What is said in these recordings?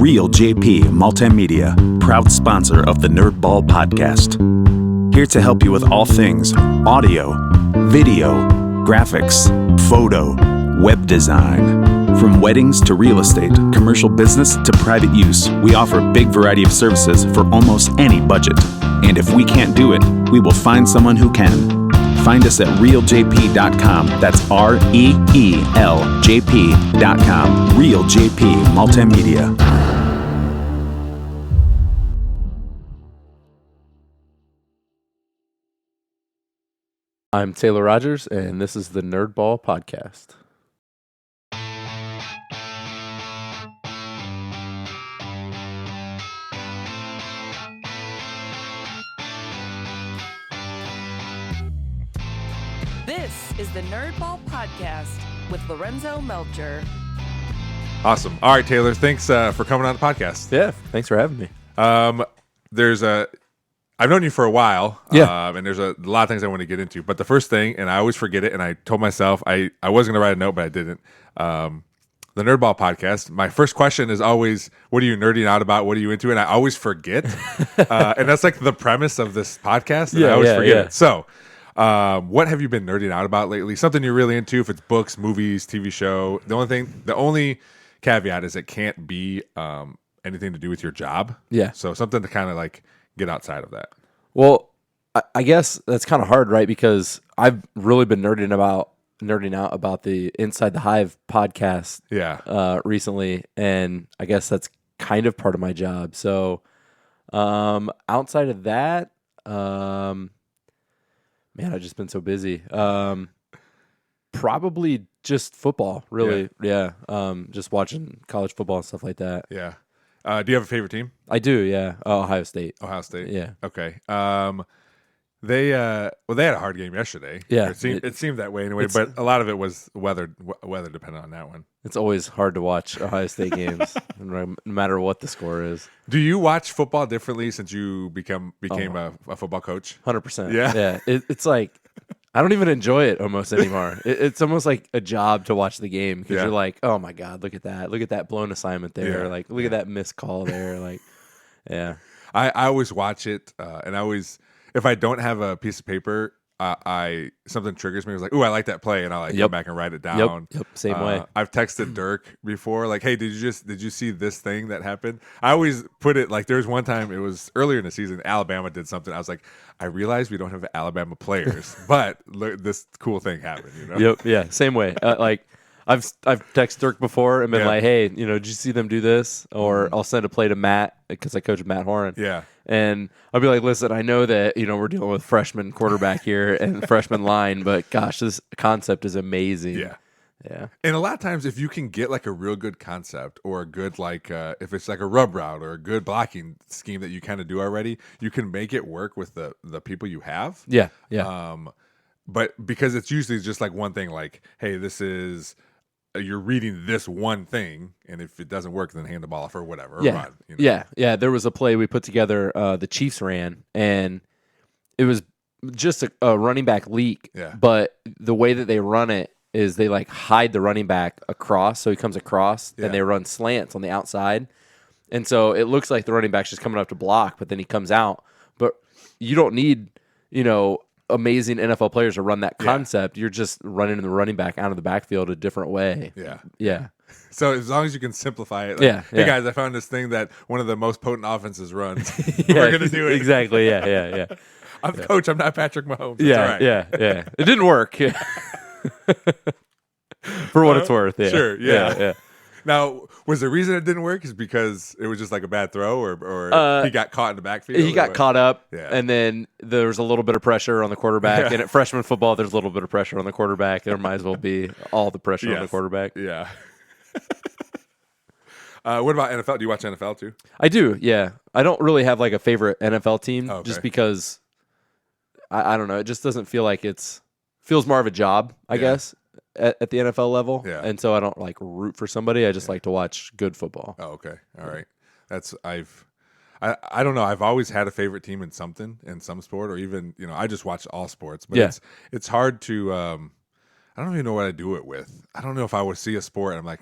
Real JP Multimedia, proud sponsor of the Nerdball podcast. Here to help you with all things audio, video, graphics, photo, web design. From weddings to real estate, commercial business to private use, we offer a big variety of services for almost any budget. And if we can't do it, we will find someone who can. Find us at realjp.com. That's REELJP.com. Real JP Multimedia. I'm Taylor Rogers, and this is the Nerdball podcast. This is the Nerdball podcast with Lorenzo Melcher. Awesome. All right, Taylor. Thanks for coming on the podcast. Yeah, thanks for having me. I've known you for a while. Yeah. And there's a lot of things I want to get into. But the first thing, and I always forget it, and I told myself I was going to write a note, but I didn't. The Nerdball podcast. My first question is always, what are you nerding out about? What are you into? And I always forget. And that's like the premise of this podcast. And I always forget it. So, what have you been nerding out about lately? Something you're really into, if it's books, movies, TV show. The only caveat is it can't be anything to do with your job. Yeah. So something to kind of like get outside of that. Well, I guess that's kind of hard, right? Because I've really been nerding out about the Inside the Hive podcast recently, and I guess that's kind of part of my job. So outside of that, man, I've just been so busy. Probably just football, really. Yeah. Just watching college football and stuff like that. Yeah. Do you have a favorite team? I do, yeah. Ohio State. Ohio State. Yeah. Okay. They had a hard game yesterday. Yeah. It seemed that way anyway, but a lot of it was weather dependent on that one. It's always hard to watch Ohio State games, no matter what the score is. Do you watch football differently since you became a football coach? 100%. Yeah. Yeah. It's like, I don't even enjoy it almost anymore. It's almost like a job to watch the game because you're like, oh my God, look at that. Look at that blown assignment there. Like, look at that missed call there. Like, yeah. I always watch it, and if I don't have a piece of paper, something triggers me. It's like, ooh, I like that play, and I'll go back and write it down. Yep. Same way. I've texted Dirk before, like, hey, did you see this thing that happened? I always put it like, there was one time, it was earlier in the season, Alabama did something. I was like, I realized we don't have Alabama players, but look, this cool thing happened. You know? Yep. Yeah. Same way. Like, I've texted Dirk before and been like, hey, did you see them do this? Or I'll send a play to Matt because I coach Matt Horan. Yeah. And I'll be like, listen, I know that, we're dealing with freshman quarterback here and freshman line, but gosh, this concept is amazing. Yeah. Yeah. And a lot of times if you can get like a real good concept or a good if it's like a rub route or a good blocking scheme that you kind of do already, you can make it work with the people you have. Yeah. Yeah. But because it's usually just like one thing, like, hey, this is you're reading this one thing, and if it doesn't work, then hand the ball off or whatever. Yeah. Or run, Yeah. There was a play we put together, the Chiefs ran, and it was just a running back leak. Yeah. But the way that they run it is they like hide the running back across, so he comes across, and they run slants on the outside. And so it looks like the running back's just coming up to block, but then he comes out. But you don't need, amazing NFL players to run that concept. You're just running the running back out of the backfield a different way. Yeah. Yeah. So as long as you can simplify it. Like, hey, guys, I found this thing that one of the most potent offenses runs. We're going to do it. Exactly. Yeah. I'm the coach. I'm not Patrick Mahomes. Yeah, all right. yeah. It didn't work. For what it's worth. Yeah. Sure. Yeah. Now, was the reason it didn't work is because it was just like a bad throw, or he got caught in the backfield? He got caught up, and then there was a little bit of pressure on the quarterback. And at freshman football, there's a little bit of pressure on the quarterback. There might as well be all the pressure on the quarterback. Yeah. What about NFL? Do you watch NFL too? I do, yeah. I don't really have like a favorite NFL team just because, I don't know, it just doesn't feel like feels more of a job, I guess. At the NFL level, and so I don't like root for somebody. I just like to watch good football. Oh, okay, all right. I don't know. I've always had a favorite team in some sport, or even I just watch all sports. But it's hard to. I don't even know what I do it with. I don't know if I would see a sport and I'm like,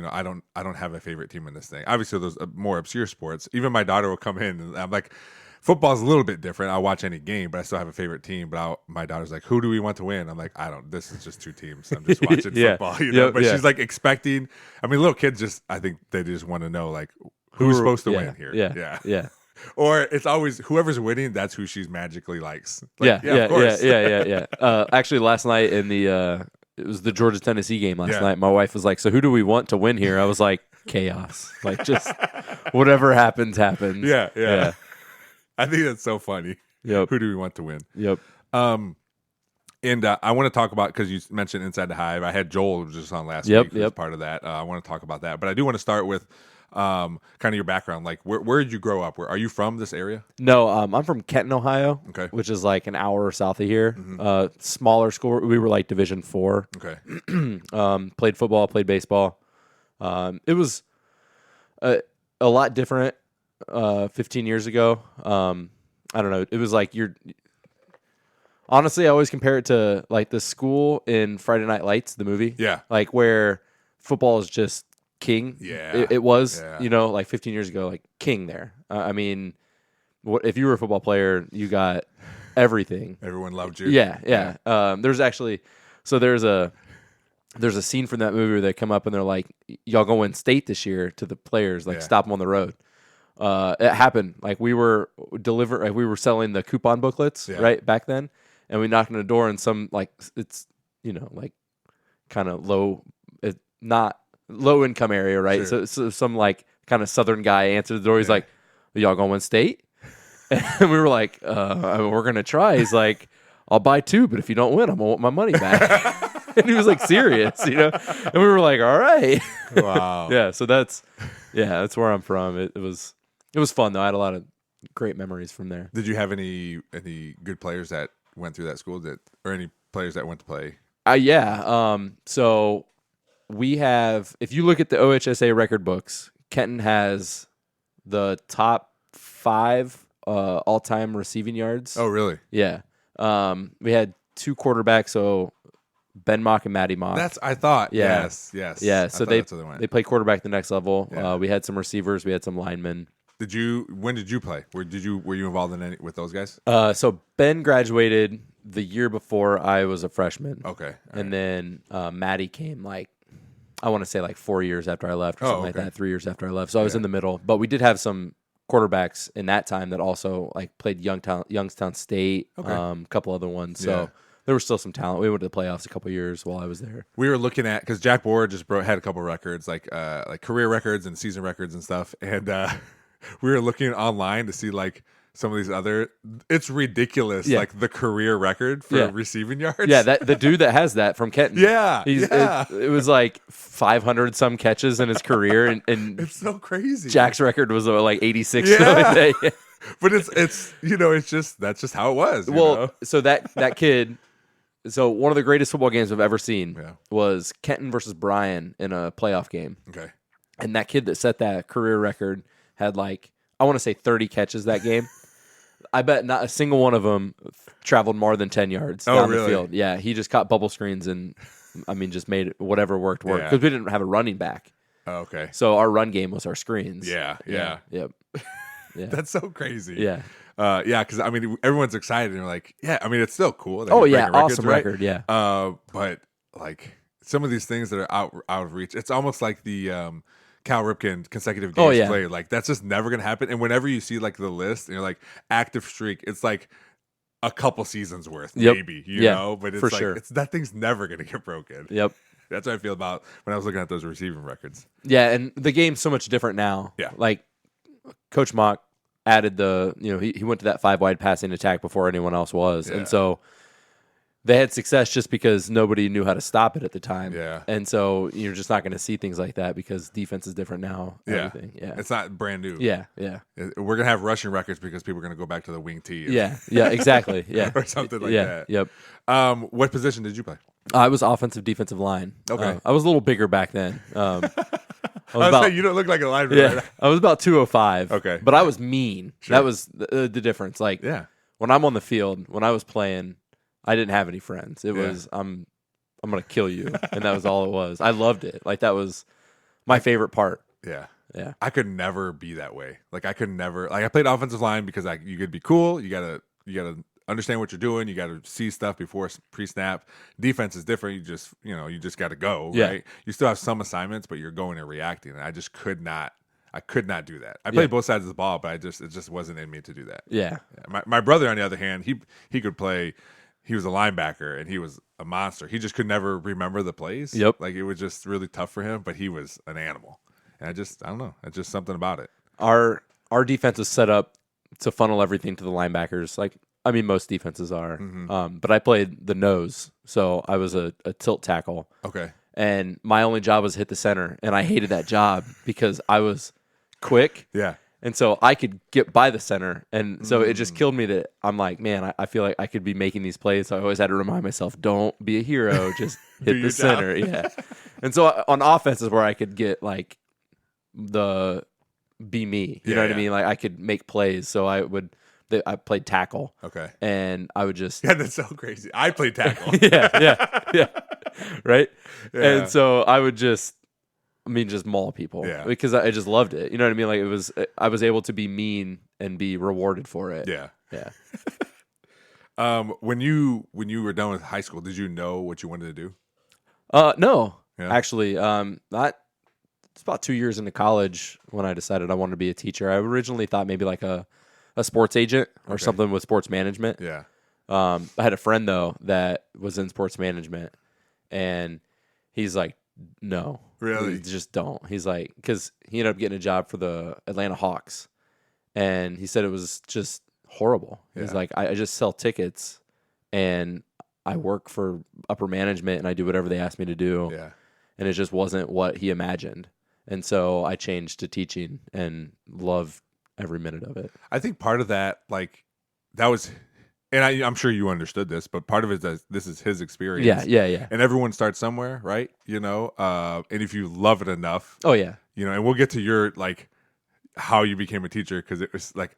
I don't have a favorite team in this thing. Obviously, those more obscure sports. Even my daughter will come in, and I'm like, football's a little bit different. I'll watch any game, but I still have a favorite team. But my daughter's like, who do we want to win? I'm like, I don't. This is just two teams. I'm just watching football. But she's like expecting. I mean, little kids I think they just want to know like who's supposed to win here. Yeah. Or it's always whoever's winning. That's who she magically likes. Like, of course. Yeah. Actually, last night in the it was the Georgia Tennessee game last night. My wife was like, "So who do we want to win here?" I was like, "Chaos. Like just whatever happens." Yeah. I think that's so funny. Yep. Who do we want to win? Yep. And I want to talk about, because you mentioned Inside the Hive. I had Joel, who was just on last week, who's part of that. I want to talk about that, but I do want to start with kind of your background. Like, where did you grow up? Are you from this area? No, I'm from Kenton, Ohio. Okay. Which is like an hour south of here. Smaller school. We were like Division IV. Okay. Played football, played baseball. It was a lot different 15 years ago. I don't know. It was like honestly, I always compare it to like the school in Friday Night Lights, the movie. Yeah. Like where football is just king. Yeah. It was, like 15 years ago, like king there. I mean, if you were a football player, you got everything. Everyone loved you. Yeah. There's actually, there's a scene from that movie where they come up and they're like, y'all go win state this year to the players, like stop them on the road. It happened. Like we were selling the coupon booklets right back then, and we knocked on the door, and some like it's like kind of not low income area, right? Sure. So some like kind of southern guy answered the door. He's like, "Y'all gonna win state?" And we were like, "We're gonna try." He's like, "I'll buy two, but if you don't win, I'm gonna want my money back." And he was like serious, and we were like, "All right." Wow. Yeah. So that's where I'm from. It was fun though. I had a lot of great memories from there. Did you have any good players that went through that school or any players that went to play? Yeah. So we have, if you look at the OHSA record books, Kenton has the top 5 all-time receiving yards. Oh, really? Yeah. We had 2 quarterbacks, so Ben Mock and Matty Mock. I thought. Yeah. Yes. Yeah. So they play quarterback the next level. Yeah. We had some receivers. We had some linemen. When did you play? Were you involved in with those guys? So Ben graduated the year before I was a freshman. Okay. And then Matty came I want to say 4 years after I left or something like that, 3 years after I left. So I was in the middle. But we did have some quarterbacks in that time that also played Youngstown State, a couple other ones. So there was still some talent. We went to the playoffs a couple years while I was there. We were looking at, because Jack Bohr just had a couple records, like career records and season records and stuff. And we were looking online to see some of these other. It's ridiculous, the career record for receiving yards. Yeah, the dude that has that from Kenton. It was 500 some catches in his career, and it's so crazy. Jack's record was 86. Yeah. But it's that's just how it was. So that kid. So one of the greatest football games I've ever seen was Kenton versus Bryan in a playoff game. Okay. And that kid that set that career record had I want to say 30 catches that game. I bet not a single one of them traveled more than 10 yards down the field. Yeah, he just caught bubble screens and just made whatever worked because we didn't have a running back. Oh, okay. So our run game was our screens. Yeah. Yep. Yeah. That's so crazy. Yeah. Because everyone's excited and they're like, it's still cool. Awesome record. Yeah. But some of these things that are out of reach, it's almost like the Cal Ripken consecutive games played. That's just never gonna happen. And whenever you see the list and you're active streak, it's a couple seasons worth, maybe. You know, but it's for sure. That thing's never gonna get broken. Yep. That's how I feel about when I was looking at those receiving records. Yeah, and the game's so much different now. Yeah. Coach Mock added he went to that 5-wide passing attack before anyone else was. Yeah. And so they had success just because nobody knew how to stop it at the time. Yeah. And so you're just not going to see things like that because defense is different now. Yeah. Everything. Yeah. It's not brand new. Yeah. Yeah. We're going to have rushing records because people are going to go back to the wing tee. Yeah. Yeah, exactly. Yeah. Or something like that. Yep. What position did you play? I was offensive defensive line. Okay. I was a little bigger back then. You don't look like a lineman. Yeah, right? I was about 205. Okay. But I was mean. Sure. That was the difference. When I'm on the field, when I was playing, I didn't have any friends. It was I'm going to kill you, and that was all it was. I loved it. That was my favorite part. Yeah. Yeah. I could never be that way. Like I could never. Like I played offensive line because you could be cool. You gotta understand what you're doing. You gotta see stuff before pre-snap. Defense is different. You just gotta go. Yeah. Right. You still have some assignments, but you're going and reacting. And I just could not. I could not do that. I played both sides of the ball, but it just wasn't in me to do that. Yeah. My brother, on the other hand, he could play. He was a linebacker and he was a monster. He just could never remember the plays. Yep. Like it was just really tough for him, but he was an animal. And I don't know. It's just something about it. Our defense is set up to funnel everything to the linebackers. Like, I mean, most defenses are. But I played the nose, so I was a tilt tackle. Okay. And my only job was hit the center, and I hated that job because I was quick. Yeah. And so I could get by the center. And so it just killed me that I'm like, man, I feel like I could be making these plays. So I always had to remind myself, don't be a hero. Just hit the center. Yeah. And so on offense is where I could get like be me. You know what I mean? Like I could make plays. So I played tackle. Okay. And I would just. Yeah, that's so crazy. I played tackle. yeah. Right? Yeah. And so I would just maul people. Yeah. Because I just loved it. You know what I mean? Like I was able to be mean and be rewarded for it. Yeah. Yeah. When you were done with high school, did you know what you wanted to do? No. Yeah. Actually, it's about 2 years into college when I decided I wanted to be a teacher. I originally thought maybe like a sports agent or something with sports management. Yeah. I had a friend though that was in sports management, and he's like, "No, Really? just don't." He's like, because he ended up getting a job for the Atlanta Hawks, and he said it was just horrible. He's like, I just sell tickets, and I work for upper management, and I do whatever they ask me to do. Yeah. And it just wasn't what he imagined. And so I changed to teaching and love every minute of it. I think part of that, like, that was, and I'm sure you understood this, but part of it is this is his experience. Yeah. And everyone starts somewhere, right? You know, and if you love it enough, Oh, yeah. you know, and we'll get to your, like, how you became a teacher, because it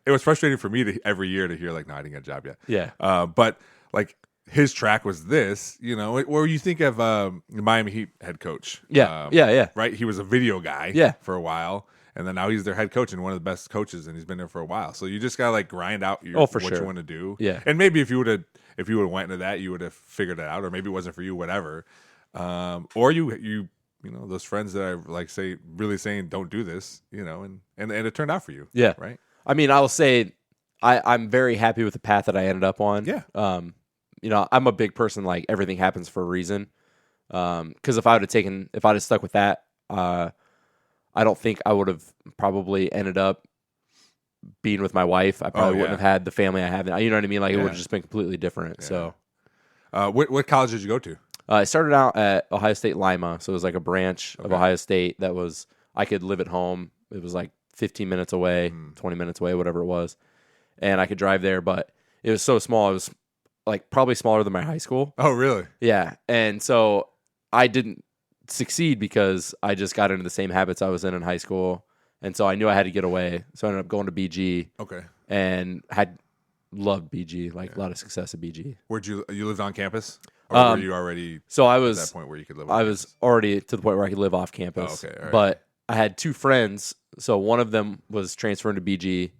was frustrating for me every year to hear, like, no, I didn't get a job yet. Yeah. But, like, his track was this, you know, or you think of the Miami Heat head coach. Yeah. Right? He was a video guy for a while, and then now he's their head coach and one of the best coaches, and he's been there for a while. So you just got to like grind out what you want to do. Yeah. And maybe if you would have went into that, you would have figured it out, or maybe it wasn't for you, whatever. Or you know, those friends that are like really saying don't do this, you know, and it turned out for you. Yeah. Right? I mean, I will say I'm very happy with the path that I ended up on. Yeah. You know, I'm a big person, like everything happens for a reason. Because if I'd have stuck with that, I don't think I would have probably ended up being with my wife. I probably wouldn't have had the family I have now. You know what I mean? Like it would have just been completely different. Yeah. So, what college did you go to? I started out at Ohio State Lima, so it was like a branch of Ohio State that was I could live at home. It was like 15 minutes away, 20 minutes away, whatever it was, and I could drive there. But it was so small. It was like probably smaller than my high school. Oh, really? Yeah. And so I didn't succeed because I just got into the same habits I was in high school. And so I knew I had to get away. So I ended up going to BG. Okay. And loved BG, like a lot of success at BG. Where'd you lived on campus? Or were you already so I was, at that point where you could live I was already to the point where I could live off campus. Oh, okay. All right. But I had two friends. So one of them was transferring to BG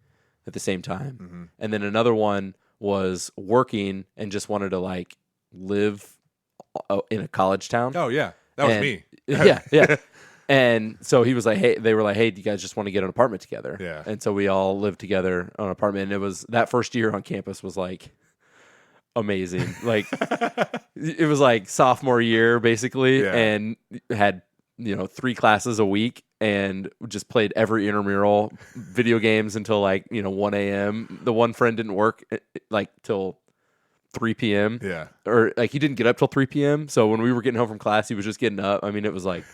at the same time. Mm-hmm. And then another one was working and just wanted to like live in a college town. Oh yeah, that was me. yeah. And so he was like, they were like, hey, do you guys just want to get an apartment together? Yeah. And so we all lived together on an apartment. And it was that first year on campus was like amazing. Like it was like sophomore year basically, and had 3 classes a week. And just played every intramural video games until 1 a.m. The one friend didn't work till 3 p.m. Yeah. Or he didn't get up till 3 p.m. So when we were getting home from class, he was just getting up. I mean, it was like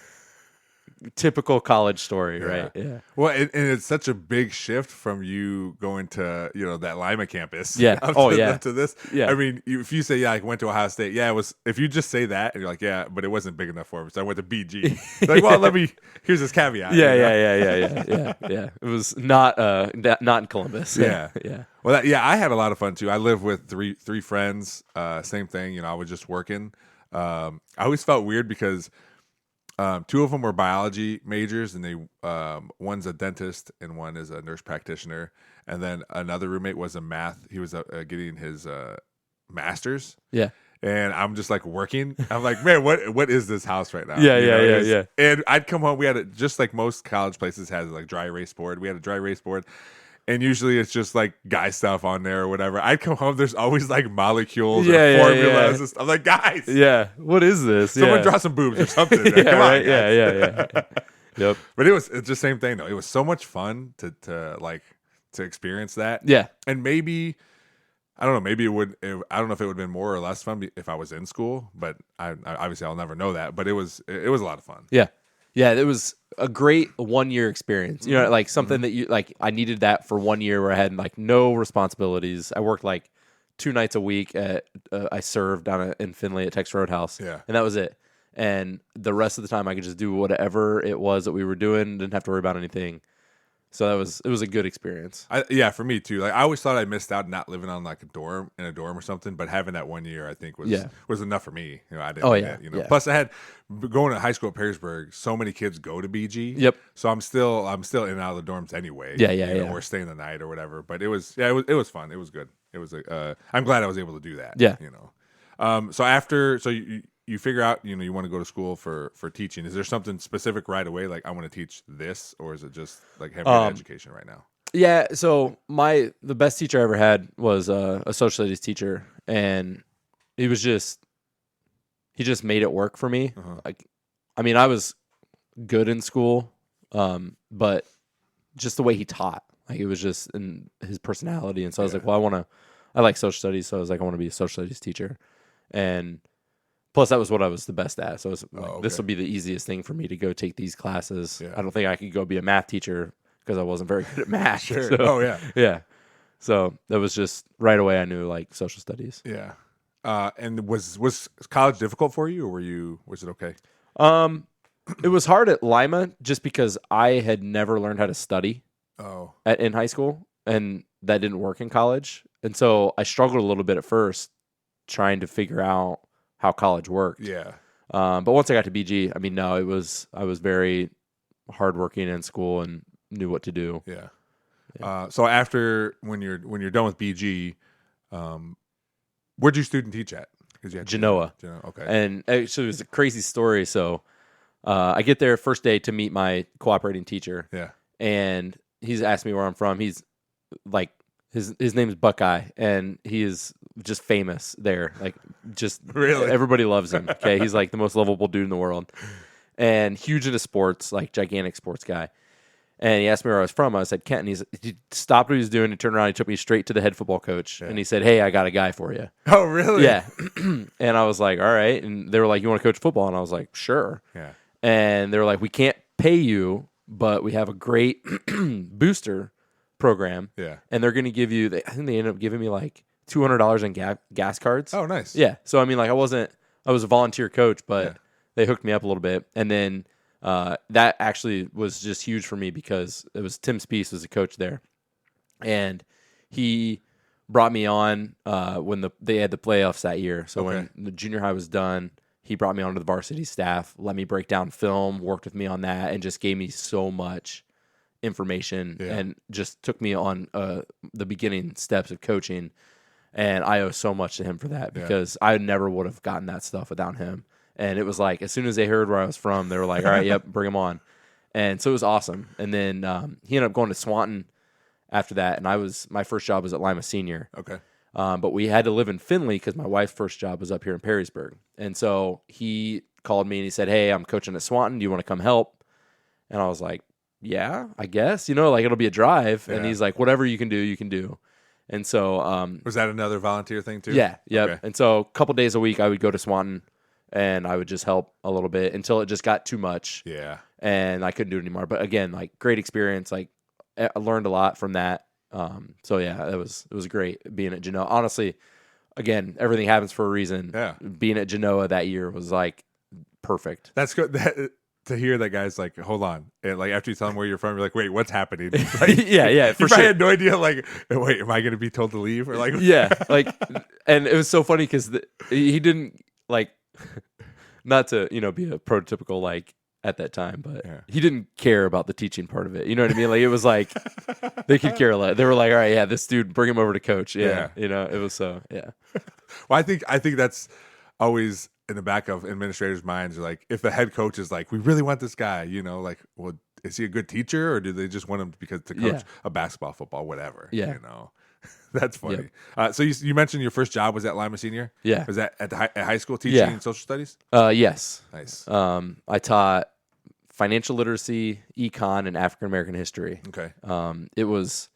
typical college story, right? Yeah. Well, and it's such a big shift from you going to that Lima campus. Yeah. Up to this. Yeah. I mean, if you say I went to Ohio State, it was. If you just say that and you're like, yeah, but it wasn't big enough for me, so I went to BG. Like, well, here's this caveat. Yeah. It was not in Columbus. Yeah. Yeah. Well, I had a lot of fun too. I lived with three friends. Same thing. I was just working. I always felt weird because Two of them were biology majors, and they one's a dentist and one is a nurse practitioner. And then another roommate was a math. He was getting his master's. Yeah. And I'm just like working. I'm like, man, what is this house right now? Yeah. And I'd come home. We had just like most college places has like dry erase board. We had a dry erase board, and usually it's just like guy stuff on there or whatever. I'd come home. There's always like molecules or formulas. And stuff. I'm like, guys, what is this? Someone draw some boobs or something. Come on, right? Yeah. Yep. But it's the same thing though. It was so much fun to experience that. Yeah. And maybe. I don't know. Maybe it would. I don't know if it would have been more or less fun if I was in school, but I obviously I'll never know that. But it was a lot of fun. Yeah, it was a great 1 year experience. You know, like something that you like. I needed that for 1 year where I had like no responsibilities. I worked like 2 nights a week at. I served down in Findlay at Texas Roadhouse. Yeah, and that was it. And the rest of the time I could just do whatever it was that we were doing. Didn't have to worry about anything. So it was a good experience. For me too. Like I always thought I missed out not living on like a dorm or something, but having that 1 year I think was enough for me. You know, I didn't. Yeah. Plus I had going to high school at Perrysburg. So many kids go to BG. Yep. So I'm still in and out of the dorms anyway. Yeah. Or staying the night or whatever. But it was fun. It was good. It was I'm glad I was able to do that. Yeah. You know. So you figure out, you want to go to school for teaching. Is there something specific right away? Like I want to teach this, or is it just like having education right now? Yeah. So the best teacher I ever had was a social studies teacher, and he just made it work for me. Like, I mean, I was good in school, but just the way he taught, like it was just in his personality. And so I was like, well, I like social studies. So I was like, I want to be a social studies teacher. And plus, that was what I was the best at. So I was like, this will be the easiest thing for me to go take these classes. Yeah. I don't think I could go be a math teacher because I wasn't very good at math. Sure. So, yeah. So that was just right away. I knew like social studies. Yeah. And was college difficult for you, or was it okay? It was hard at Lima just because I had never learned how to study. In high school, and that didn't work in college, and so I struggled a little bit at first trying to figure out how college worked. Yeah. But once I got to BG, I mean, no, I was very hardworking in school and knew what to do. Yeah. So after when you're done with BG, where'd you student teach at? Genoa. Okay. And actually, it was a crazy story. So I get there first day to meet my cooperating teacher. Yeah. And he's asked me where I'm from. He's like, his name is Buckeye, and he is just famous there. Like, just really, everybody loves him. Okay, he's like the most lovable dude in the world, and huge into sports, like gigantic sports guy. And he asked me where I was from. I said Kenton. He stopped what he was doing. He turned around. He took me straight to the head football coach, and he said, "Hey, I got a guy for you." Oh, really? Yeah. And I was like, "All right." And they were like, "You want to coach football?" And I was like, "Sure." Yeah. And they were like, "We can't pay you, but we have a great booster program." Yeah. And they're going to give you, I think they ended up giving me like $200 in gas cards. Oh, nice. Yeah. So, I mean, like I was a volunteer coach, but they hooked me up a little bit. And then that actually was just huge for me because it was Tim Speece was the coach there. And he brought me on when they had the playoffs that year. So when the junior high was done, he brought me onto the varsity staff, let me break down film, worked with me on that, and just gave me so much information and just took me on the beginning steps of coaching. And I owe so much to him for that because I never would have gotten that stuff without him. And it was like, as soon as they heard where I was from, they were like, all right, yep, bring him on. And so it was awesome. And then he ended up going to Swanton after that. And my first job was at Lima Senior. Okay. But we had to live in Findlay because my wife's first job was up here in Perrysburg. And so he called me and he said, hey, I'm coaching at Swanton. Do you want to come help? And I was like, yeah, I guess, like it'll be a drive. Yeah. And he's like, whatever you can do, you can do. And so, was that another volunteer thing too? Yeah. Yep. Okay. And so a couple days a week I would go to Swanton and I would just help a little bit until it just got too much. Yeah. And I couldn't do it anymore. But again, like great experience. Like I learned a lot from that. So yeah, it was great being at Genoa. Honestly, again, everything happens for a reason. Yeah. Being at Genoa that year was like perfect. That's good. To hear that guy's like, hold on, and like after you tell him where you're from, you're like, wait, what's happening? Like, yeah, for you sure. I had no idea. Like, wait, am I going to be told to leave or like? Yeah, like, and it was so funny because he didn't like, not to be a prototypical like at that time, but he didn't care about the teaching part of it. You know what I mean? Like, it was like they could care less. They were like, all right, yeah, this dude, bring him over to coach. Yeah. You know, it was so, yeah. Well, I think that's always in the back of administrators' minds. Like, if the head coach is like, we really want this guy, you know, like, well, is he a good teacher, or do they just want him to coach a basketball, football, whatever? Yeah. You know, that's funny. So you mentioned your first job was at Lima Senior? Yeah. Was that at high school teaching social studies? Yes. Nice. I taught financial literacy, econ, and African American history. Okay. It was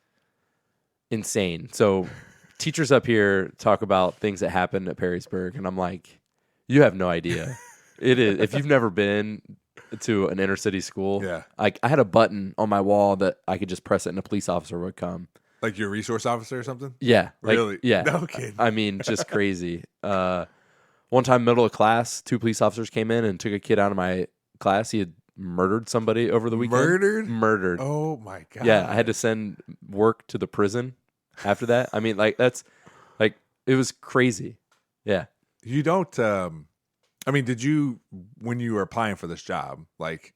insane. So teachers up here talk about things that happened at Perrysburg, and I'm like, you have no idea. It is. If you've never been to an inner city school, I had a button on my wall that I could just press it and a police officer would come. Like your resource officer or something? Yeah. Really? Yeah. No kidding. I mean, just crazy. One time, middle of class, 2 police officers came in and took a kid out of my class. He had murdered somebody over the weekend. Murdered. Oh my God. Yeah. I had to send work to the prison after that. I mean, like, that's like, it was crazy. Yeah. You don't, I mean, did you, when you were applying for this job, like,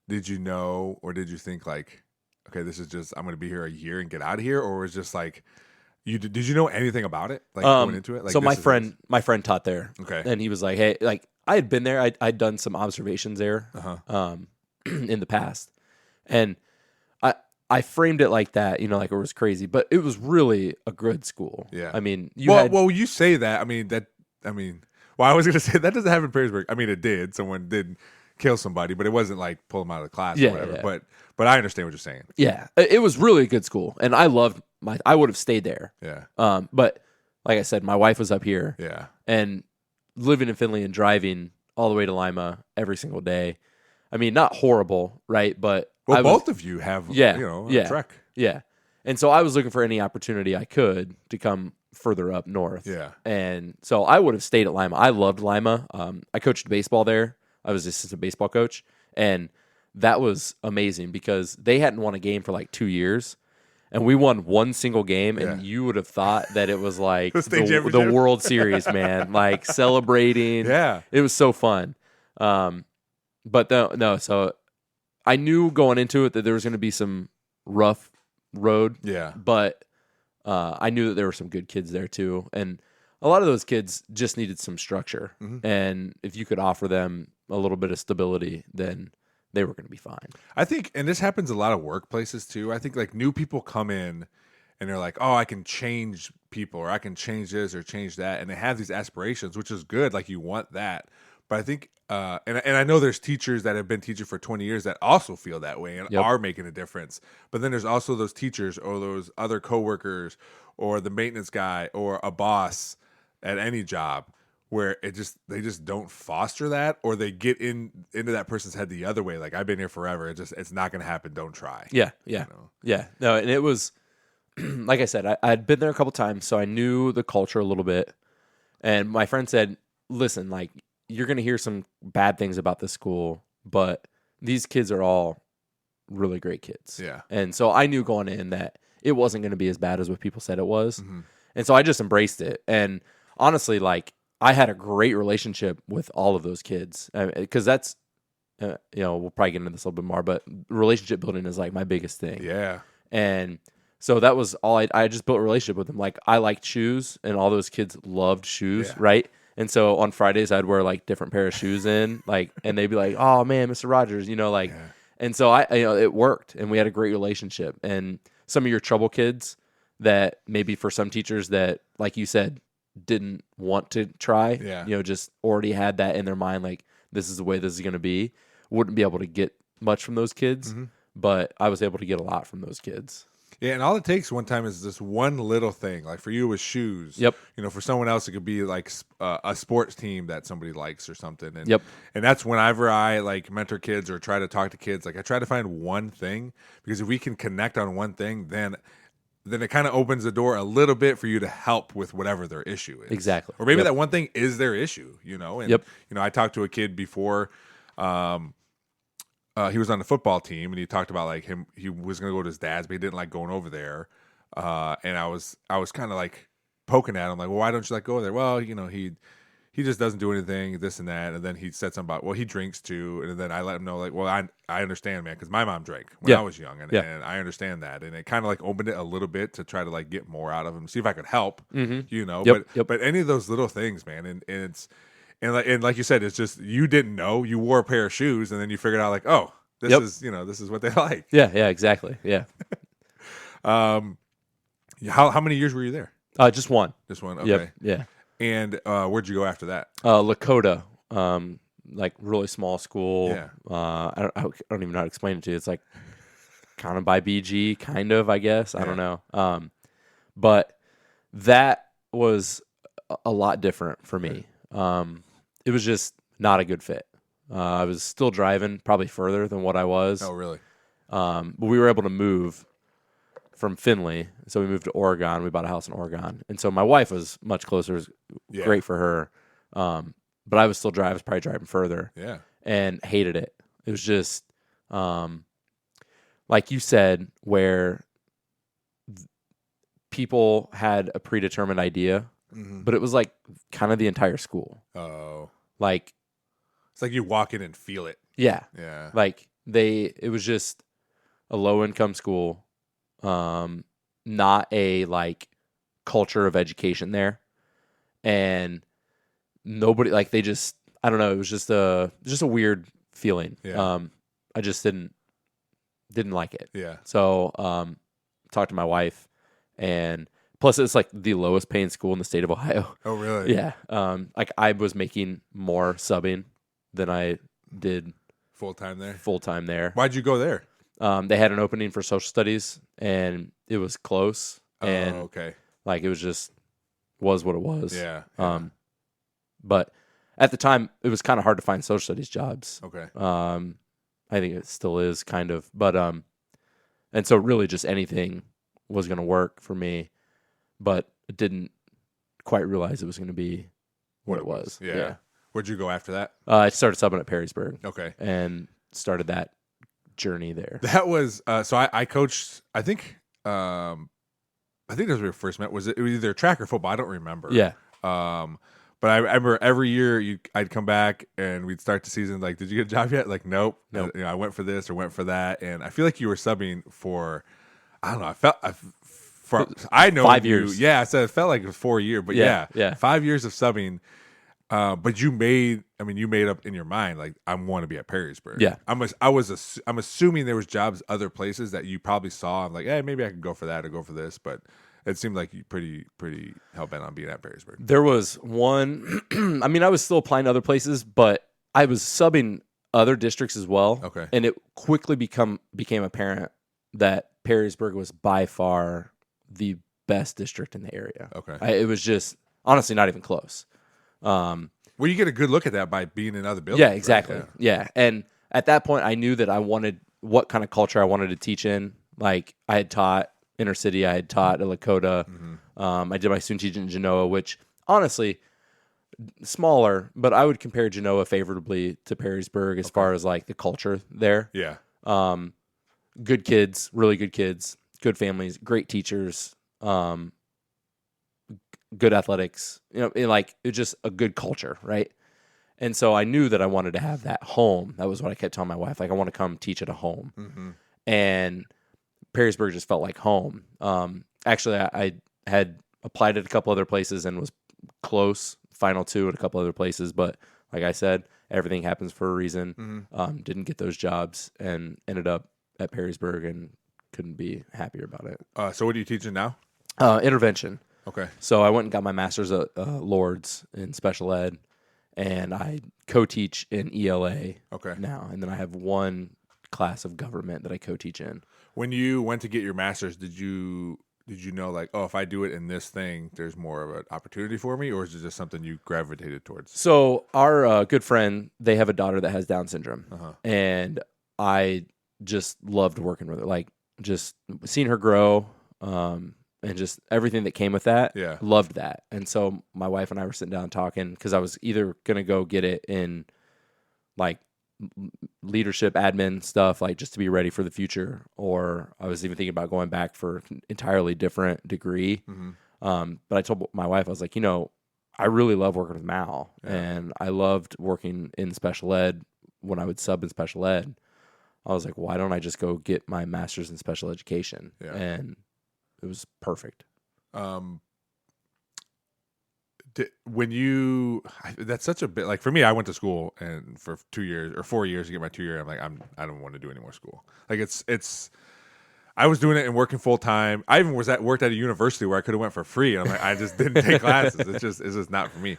did you know, or did you think like, okay, this is just, I'm going to be here a year and get out of here? Or was it just like, did you know anything about it? Like going into it? Like, so my friend taught there. Okay. And he was like, hey, like, I had been there. I'd done some observations there in the past. And I framed it like that, you know, like it was crazy, but it was really a good school. Yeah. I mean, well, you say that. I mean, well, I was going to say that doesn't happen in Perrysburg. I mean, it did. Someone did kill somebody, but it wasn't like pull them out of the class or whatever. Yeah. But I understand what you're saying. Yeah. It was really a good school. And I loved I would have stayed there. Yeah. But like I said, my wife was up here. Yeah. And living in Findlay and driving all the way to Lima every single day. I mean, not horrible, right? But both of you have, a trek. Yeah. And so I was looking for any opportunity I could to come further up north. Yeah. And so I would have stayed at Lima. I loved Lima. I coached baseball there. I was assistant baseball coach. And that was amazing because they hadn't won a game for like 2 years. And we won one single game, and you would have thought that it was like the World Series, man. Like celebrating. Yeah. It was so fun. But no, so I knew going into it that there was going to be some rough road. Yeah. But I knew that there were some good kids there too. And a lot of those kids just needed some structure. Mm-hmm. And if you could offer them a little bit of stability, then they were going to be fine. I think, and this happens a lot of workplaces too. I think like new people come in and they're like, oh, I can change people, or I can change this or change that. And they have these aspirations, which is good. Like you want that. But I think, and I know there's teachers that have been teaching for 20 years that also feel that way and are making a difference. But then there's also those teachers or those other coworkers or the maintenance guy or a boss at any job where they just don't foster that, or they get into that person's head the other way. Like, I've been here forever. It's not going to happen. Don't try. Yeah. You know? Yeah. No, and it was, like I said, I'd been there a couple times, so I knew the culture a little bit. And my friend said, listen, like, you're going to hear some bad things about this school, but these kids are all really great kids. Yeah. And so I knew going in that it wasn't going to be as bad as what people said it was. Mm-hmm. And so I just embraced it. And honestly, like, I had a great relationship with all of those kids because that's, we'll probably get into this a little bit more, but relationship building is like my biggest thing. Yeah. And so that was all I just built a relationship with them. Like, I liked shoes, and all those kids loved shoes, right? And so on Fridays, I'd wear like different pair of shoes in, like, and they'd be like, "Oh man, Mr. Rogers," And so it worked, and we had a great relationship. And some of your trouble kids that maybe for some teachers that, like you said, didn't want to try, just already had that in their mind, like, this is the way this is going to be, wouldn't be able to get much from those kids, but I was able to get a lot from those kids. Yeah, and all it takes one time is this one little thing. Like for you, it was shoes. Yep. For someone else, it could be like a sports team that somebody likes or something. And, yep. And that's whenever I like mentor kids or try to talk to kids, like I try to find one thing, because if we can connect on one thing, then it kind of opens the door a little bit for you to help with whatever their issue is. Exactly. Or maybe that one thing is their issue, And, I talked to a kid before. He was on the football team, and he talked about like he was going to go to his dad's, but he didn't like going over there. And I was kind of like poking at him, like, well, why don't you like go over there? Well, he he just doesn't do anything, this and that. And then he said something about, well, he drinks too. And then I let him know, like, well, I understand, man, because my mom drank when I was young, and I understand that. And it kind of like opened it a little bit to try to like get more out of him, see if I could help, you know. But any of those little things, man, and it's and like you said, it's just you didn't know, you wore a pair of shoes, and then you figured out like, oh, this is this is what they like. Yeah, exactly. Yeah. How many years were you there? Just one. Just one. Okay. Yeah. And where'd you go after that? Lakota, like really small school. Yeah. I don't even know how to explain it to you. It's like kind of by BG, kind of, I guess. I don't know. But that was a lot different for me. It was just not a good fit. I was still driving probably further than what I was. Oh, really? But we were able to move from Findlay, so we moved to Oregon. We bought a house in Oregon, and so my wife was much closer. It was great for her, but I was still driving. I was probably driving further, and hated it. It was just, like you said, where people had a predetermined idea, but it was like kind of the entire school. Oh, like it's like you walk in and feel it. Yeah, yeah. Like it was just a low income school. Not a like culture of education there, and nobody like they just I don't know. It was just a weird feeling. Yeah. I just didn't like it. Yeah. So talked to my wife, and plus it's like the lowest paying school in the state of Ohio. Oh, really? Yeah. Like I was making more subbing than I did full time there. Why'd you go there? They had an opening for social studies, and it was close. And okay. Like it was just was what it was. Yeah. But at the time, it was kind of hard to find social studies jobs. Okay. I think it still is kind of, but and so really just anything was going to work for me, but it didn't quite realize it was going to be what it was. Yeah. Where'd you go after that? I started subbing at Perrysburg. Okay. And started that journey there. That was so I coached. I think that's where we first met. Was it was either track or football? I don't remember. Yeah. But I remember every year I'd come back and we'd start the season like, did you get a job yet? Like, nope. I went for this or went for that, and I feel like you were subbing for, I don't know. I know 5 years. Yeah, so it felt like it was 4 years, but yeah, 5 years of subbing. But you made up in your mind like I want to be at Perrysburg. Yeah, I'm assuming there was jobs other places that you probably saw. I'm like, hey, maybe I could go for that or go for this, but it seemed like you pretty hell bent on being at Perrysburg. There was one. I mean, I was still applying to other places, but I was subbing other districts as well. Okay, and it quickly became apparent that Perrysburg was by far the best district in the area. Okay, it was just honestly not even close. Well, you get a good look at that by being in other buildings. Yeah, exactly. Right? Yeah, and at that point, I knew that I wanted what kind of culture I wanted to teach in. Like I had taught inner city, I had taught at Lakota. I did my student teaching in Genoa, which honestly smaller, but I would compare Genoa favorably to Perrysburg as far as like the culture there. Yeah. Good kids, really good kids, good families, great teachers. Good athletics, like it's just a good culture, right? And so I knew that I wanted to have that home. That was what I kept telling my wife, like I want to come teach at a home. And Perrysburg just felt like home. Actually, I had applied at a couple other places and was close, final two at a couple other places, but like I said, everything happens for a reason. Didn't get those jobs and ended up at Perrysburg and couldn't be happier about it. So what are you teaching now? Intervention. Okay. So I went and got my master's at Lourdes in special ed, and I co-teach in ELA now. And then I have one class of government that I co-teach in. When you went to get your master's, did you know like, oh, if I do it in this thing, there's more of an opportunity for me, or is it just something you gravitated towards? So our good friend, they have a daughter that has Down syndrome, and I just loved working with her. Like just seeing her grow. And just everything that came with that, loved that. And so my wife and I were sitting down talking because I was either going to go get it in like leadership admin stuff, like just to be ready for the future, or I was even thinking about going back for an entirely different degree. But I told my wife, I was like, I really love working with Mal, and I loved working in special ed when I would sub in special ed. I was like, why don't I just go get my master's in special education? Yeah. And it was perfect. That's such a bit, like for me, I went to school and for 2 years or 4 years to get my 2 year, I'm like, I don't want to do any more school. Like I was doing it and working full time. I even worked at a university where I could have went for free. And I'm like, I just didn't take classes. It's just not for me.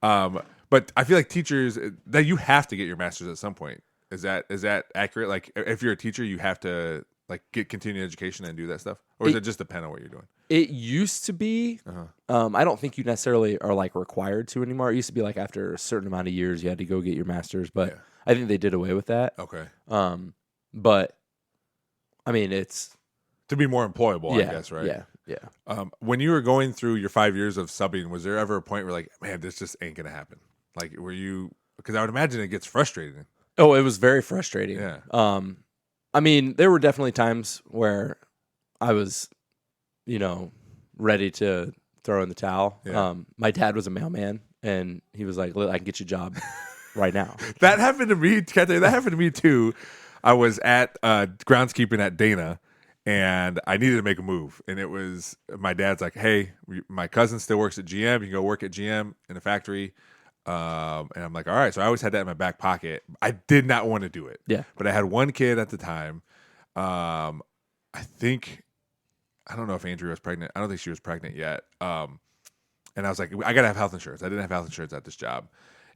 But I feel like teachers that you have to get your master's at some point. Is that accurate? Like if you're a teacher, you have to like get continuing education and do that stuff, or does it just depend on what you're doing? It used to be. I don't think you necessarily are like required to anymore. It used to be like after a certain amount of years you had to go get your master's, but I think they did away with that. Okay. But I mean, it's to be more employable, I guess, right? Yeah. When you were going through your 5 years of subbing, was there ever a point where like, man, this just ain't gonna happen? Like, were you? Because I would imagine it gets frustrating. Oh, it was very frustrating. Yeah. I mean, there were definitely times where I was, ready to throw in the towel. Yeah. My dad was a mailman, and he was like, "I can get you a job right now." That happened to me. That happened to me too. I was at groundskeeping at Dana, and I needed to make a move. And it was my dad's like, "Hey, my cousin still works at GM. You can go work at GM in a factory." And I'm like, all right. So I always had that in my back pocket. I did not want to do it. Yeah. But I had one kid at the time. I don't know if Andrea was pregnant. I don't think she was pregnant yet. And I was like, I got to have health insurance. I didn't have health insurance at this job.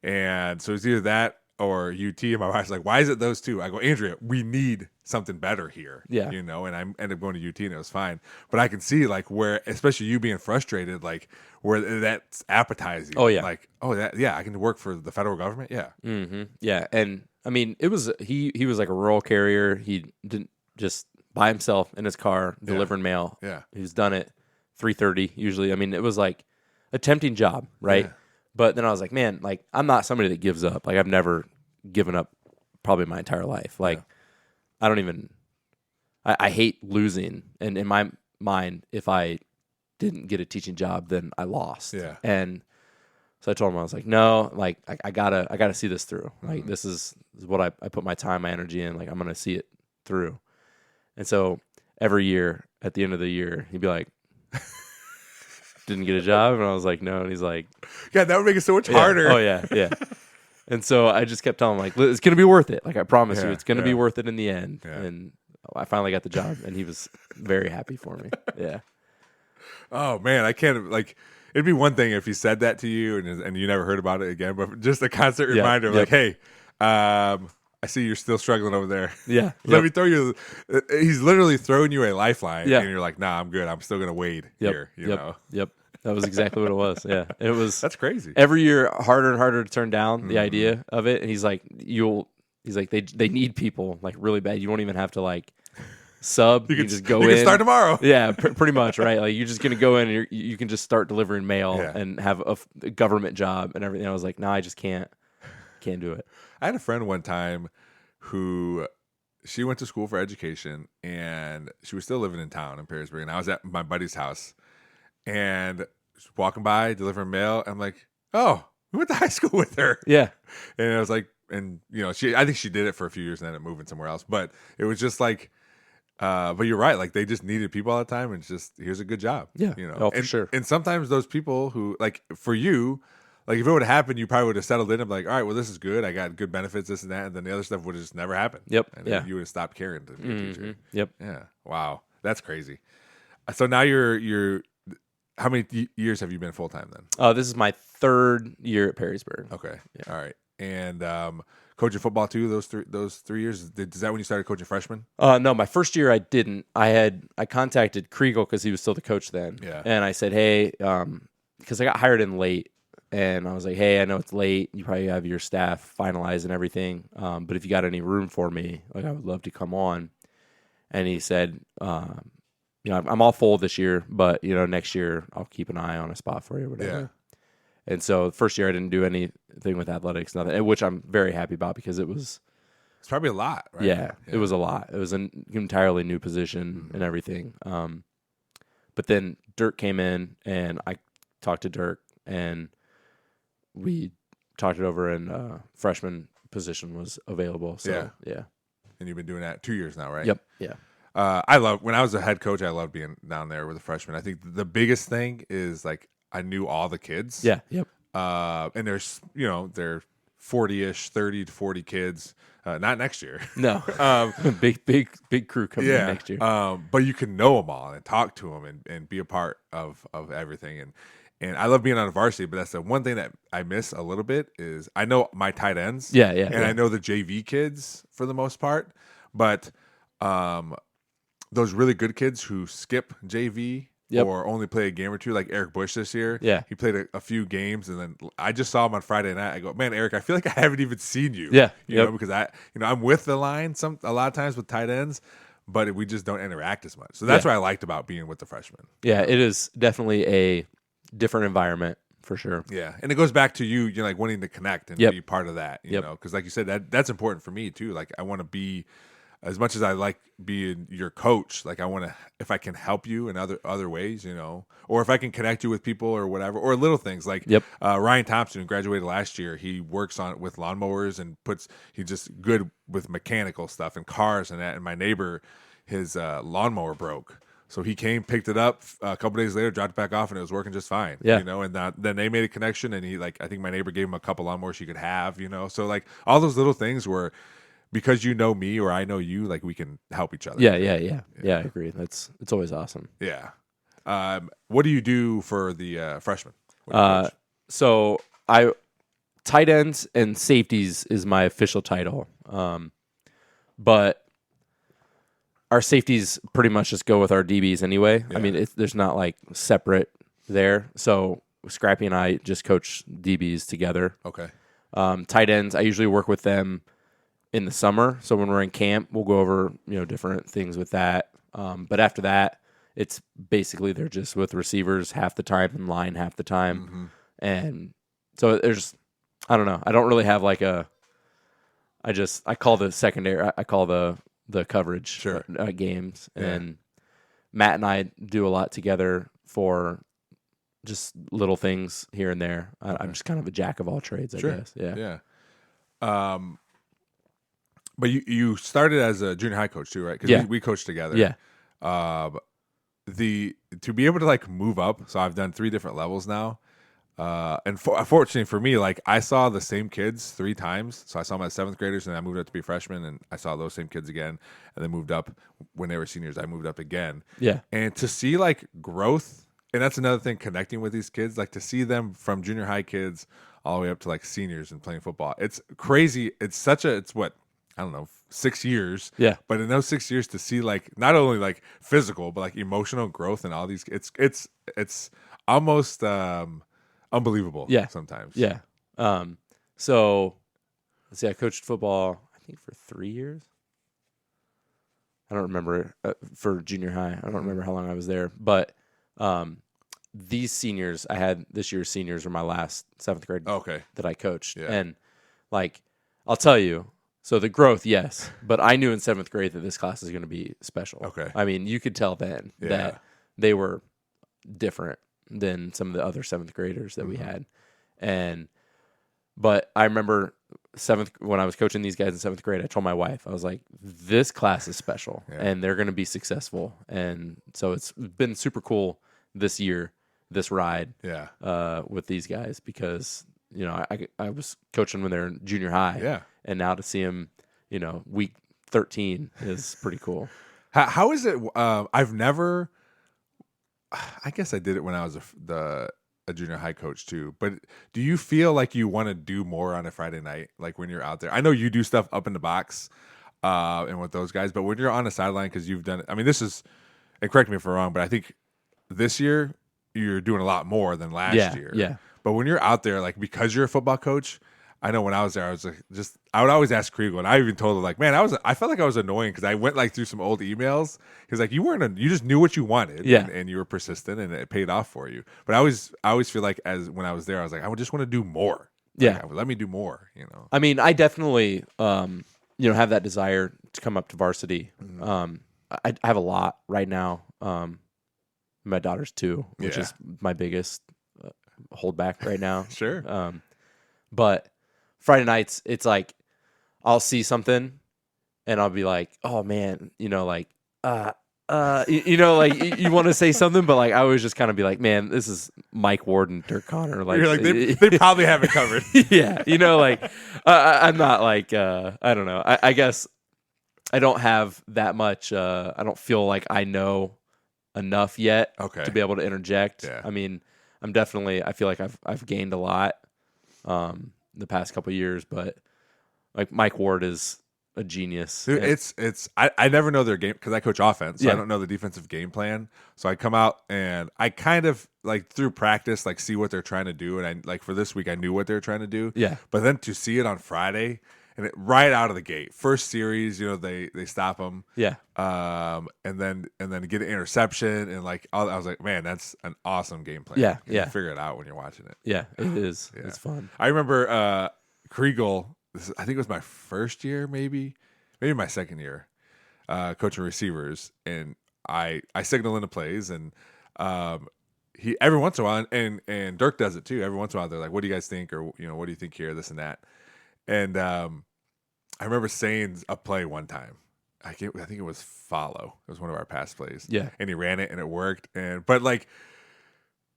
And so it's either that or UT. And my wife's like, why is it those two? I go, Andrea, we need something better here. Yeah. And I ended up going to UT and it was fine. But I can see like where, especially you being frustrated, like where that's appetizing. Oh, yeah. Like, I can work for the federal government. Yeah. Mm-hmm. Yeah. And I mean, it was, he was like a rural carrier. He didn't just by himself in his car delivering mail. Yeah. He's done it 3:30 usually. I mean, it was like a tempting job, right? Yeah. But then I was like, man, like I'm not somebody that gives up. Like I've never given up probably my entire life. Like I don't even, I hate losing. And in my mind, if I didn't get a teaching job, then I lost. Yeah. And so I told him, I was like, no, like I gotta see this through. Like this is what I put my time, my energy in. Like I'm gonna see it through. And so every year at the end of the year, he'd be like, didn't get a job? And I was like, no. And he's like, yeah, that would make it so much harder. Oh yeah. And so I just kept telling him like, it's going to be worth it. Like I promise you, it's going to be worth it in the end. Yeah. And I finally got the job and he was very happy for me. Yeah. Oh man, I can't like, it'd be one thing if he said that to you and you never heard about it again, but just a constant reminder of like, hey, I see you're still struggling over there. Yeah. Let me throw you. He's literally throwing you a lifeline. Yeah. And you're like, nah, I'm good. I'm still going to wade here. You know? Yep. That was exactly what it was. Yeah. It was. That's crazy. Every year harder and harder to turn down the idea of it. And he's like, they need people like really bad. You won't even have to like sub. You can just go in. You can start tomorrow. Yeah. Pretty much. Right. Like you're just going to go in and you can just start delivering mail and have a government job and everything. I was like, nah, I just can't do it. I had a friend one time who she went to school for education and she was still living in town in Perrysburg. And I was at my buddy's house and walking by, delivering mail. I'm like, oh, we went to high school with her. Yeah. And I was like, and I think she did it for a few years and ended up moving somewhere else. But it was just like, but you're right. Like they just needed people all the time. And it's just, here's a good job. Yeah. Oh, for sure. And sometimes those people who like for you, like if it would have happened, you probably would have settled in and be like, all right, well, this is good. I got good benefits, this and that. And then the other stuff would have just never happened. Yep. And then you would have stopped caring to be a teacher. Yep. Yeah. Wow. That's crazy. So now you're how many years have you been full time then? This is my third year at Perrysburg. Okay. Yeah. All right. And coaching those 3 years, is that when you started coaching freshmen? No, my first year I didn't. I contacted Kriegel because he was still the coach then. Yeah. And I said, hey, because I got hired in late. And I was like, hey, I know it's late. You probably have your staff finalized and everything. But if you got any room for me, like I would love to come on. And he said, I'm all full this year, but next year I'll keep an eye on a spot for you or whatever. Yeah. And so the first year I didn't do anything with athletics, nothing, which I'm very happy about because it's probably a lot, right? Yeah, it was a lot. It was an entirely new position and everything. But then Dirk came in and I talked to Dirk and we talked it over, and freshman position was available. So yeah. And you've been doing that 2 years now, right? Yep. Yeah. When I was a head coach, I loved being down there with the freshmen. I think the biggest thing is like I knew all the kids. Yeah. Yep. And there's they're 40-ish, 30 to 40 kids. Not next year. No. Big crew coming in next year. But you can know them all and talk to them and be a part of everything. And I love being on a varsity, but that's the one thing that I miss a little bit is I know my tight ends. Yeah. And I know the JV kids for the most part, but those really good kids who skip JV or only play a game or two, like Eric Bush this year. Yeah. He played a few games, and then I just saw him on Friday night. I go, man, Eric, I feel like I haven't even seen you. Yeah. You know, because I'm with the line a lot of times with tight ends, but we just don't interact as much. So that's what I liked about being with the freshmen. Yeah, it is definitely a different environment for sure. Yeah, and it goes back to you're like wanting to connect and be part of that, you know, because like you said, that's important for me too. Like I want to be, as much as I like being your coach, like I want to, if I can help you in other ways, you know, or if I can connect you with people or whatever, or little things like Ryan Thompson, who graduated last year, he works with lawnmowers and he's just good with mechanical stuff and cars and that. And my neighbor, his lawnmower broke. So he came, picked it up a couple days later, dropped it back off, and it was working just fine. Yeah. You know, and then they made a connection, and I think my neighbor gave him a couple lawnmowers he could have, you know. So like all those little things where, because you know me or I know you, like we can help each other. Yeah, I agree. It's always awesome. Yeah. What do you do for the freshmen? So tight ends and safeties is my official title. But our safeties pretty much just go with our DBs anyway. Yeah. I mean, there's not like separate there. So Scrappy and I just coach DBs together. Okay. Tight ends, I usually work with them in the summer. So when we're in camp, we'll go over, different things with that. But after that, it's basically they're just with receivers half the time and line half the time. Mm-hmm. And so there's, I don't know. I don't really have like I call the secondary, I call the coverage games. Yeah. And Matt and I do a lot together for just little things here and there. I'm just kind of a jack of all trades, I guess. Yeah. Yeah. But you started as a junior high coach too, right? Because we coached together. Yeah. To be able to like move up, so I've done 3 different levels now. And fortunately for me, like I saw the same kids 3 times. So I saw them as 7th graders, and I moved up to be freshmen, and I saw those same kids again, and then moved up when they were seniors. I moved up again. Yeah. And to see like growth, and that's another thing, connecting with these kids, like to see them from junior high kids all the way up to like seniors and playing football. It's crazy. It's what, I don't know, 6 years. Yeah. But in those 6 years to see like not only like physical, but like emotional growth and all these, it's almost unbelievable. Yeah. Sometimes. Yeah. So let's see, I coached football, I think for 3 years. I don't remember for junior high. I don't remember how long I was there, but these seniors I had this year's seniors were my last 7th grade that I coached. Yeah. And like, I'll tell you, so the growth, yes, but I knew in 7th grade that this class is going to be special. Okay. I mean, you could tell then that they were different than some of the other 7th graders that we had. But I remember when I was coaching these guys in 7th grade, I told my wife, I was like, this class is special and they're going to be successful. And so it's been super cool this year, this ride with these guys, because, I was coaching when they're in junior high. Yeah. And now to see them, week 13 is pretty cool. How is it? I've never, I guess I did it when I was a junior high coach too, but do you feel like you want to do more on a Friday night? Like when you're out there, I know you do stuff up in the box and with those guys, but when you're on the sideline, because you've done it, I mean, and correct me if I'm wrong, but I think this year you're doing a lot more than last year. Yeah. But when you're out there, like, because you're a football coach, I know when I was there, I was like, I would always ask Kriegel, and I even told him, like, man, I felt like I was annoying because I went like through some old emails. Because like you just knew what you wanted, and you were persistent, and it paid off for you. But I always feel like when I was there, I was like, I would just want to do more. Let me do more. I mean, I definitely have that desire to come up to varsity. Mm-hmm. I have a lot right now. My daughter's 2, which is my biggest holdback right now. Sure. But Friday nights, it's like I'll see something and I'll be like, oh man, you know, like, like you want to say something, but like I always just kind of be like, man, this is Mike Ward and Dirk Connor. Like, You're like they probably have it covered. Yeah, you know, like I'm not like I don't know. I guess I don't have that much. I don't feel like I know enough yet to be able to interject. Yeah. I mean, I feel like I've gained a lot the past couple of years, but like Mike Ward is a genius. Dude, I never know their game because I coach offense, so I don't know the defensive game plan. So I come out and I kind of like through practice, like see what they're trying to do, and I like for this week I knew what they were trying to do. Yeah, but then to see it on Friday and right out of the gate, first series, you know, they stop them. Yeah, and then get an interception and like I was like, man, that's an awesome game plan. Yeah, you figure it out when you're watching it. Yeah, it is. Yeah. It's fun. I remember Kriegel. I think it was my first year, maybe my second year, coaching receivers, and I signal into plays, and he every once in a while, and Dirk does it too. Every once in a while, they're like, "What do you guys think?" or you know, "What do you think here?" This and that, and I remember saying a play one time. I think it was follow. It was one of our pass plays. Yeah, and he ran it, and it worked. But like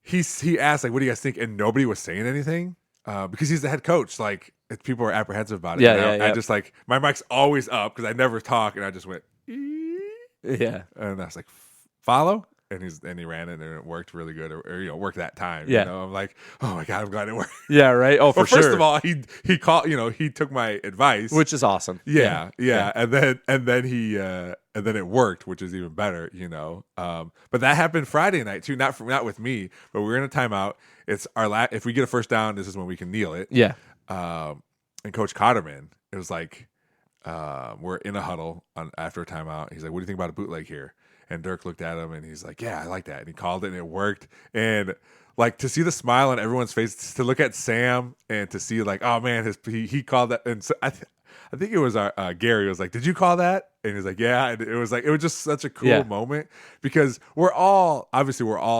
he asked like, "What do you guys think?" and nobody was saying anything because he's the head coach. Like. People were apprehensive about it. Yeah, I just like my mic's always up because I never talk, and I just went, yeah, and I was like, follow, and he ran it, and it worked really good, or you know, worked that time. Yeah, you know? I'm like, oh my god, I'm glad it worked. Yeah, right. Oh, for sure. First of all, he called, you know, he took my advice, which is awesome. Yeah. and then it worked, which is even better, you know. But that happened Friday night too, not with me, but we were in a timeout. It's our if we get a first down, this is when we can kneel it. Yeah. And Coach Cotterman, it was like we're in a huddle after a timeout. He's like, "What do you think about a bootleg here?" And Dirk looked at him and he's like, "Yeah, I like that." And he called it, and it worked. And like to see the smile on everyone's face, to look at Sam and to see like, "Oh man, he called that." And so I think it was our Gary was like, "Did you call that?" And he's like, "Yeah." And it was just such a cool moment because we're all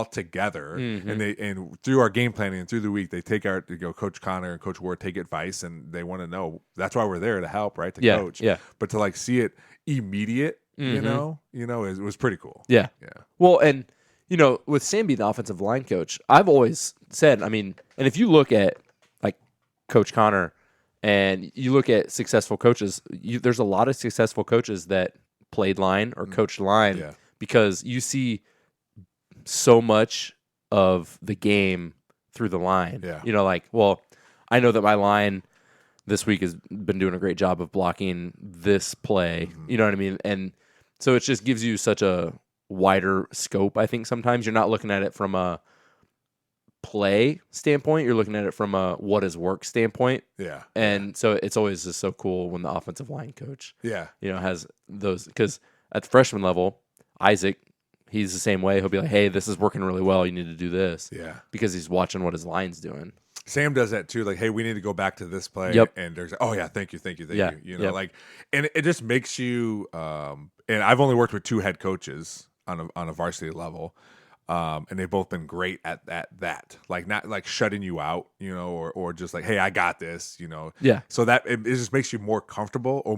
together, and through our game planning and through the week, they take Coach Connor and Coach Ward take advice, and they want to know. That's why we're there to help, right? To coach. Yeah. But to like see it immediate, you know, it was pretty cool. Yeah. Yeah. Well, and you know, with Sam being the offensive line coach, I've always said, I mean, and if you look at like Coach Connor. And you look at successful coaches, there's a lot of successful coaches that played line or coached line because you see so much of the game through the line. Yeah. You know, like, well, I know that my line this week has been doing a great job of blocking this play. Mm-hmm. You know what I mean? And so it just gives you such a wider scope, I think sometimes. You're not looking at it from a play standpoint, you're looking at it from a what is work standpoint. Yeah. And so it's always just so cool when the offensive line coach, you know, has those, because at the freshman level, Isaac, he's the same way. He'll be like, "Hey, this is working really well. You need to do this." Yeah. Because he's watching what his line's doing. Sam does that too. Like, "Hey, we need to go back to this play." Yep. And there's, "Oh yeah, thank you. Yeah. You know, like, and it just makes you. And I've only worked with 2 head coaches on a varsity level. And they've both been great at that, like not like shutting you out, you know, or just like, "Hey, I got this," you know. Yeah. So that it just makes you more comfortable or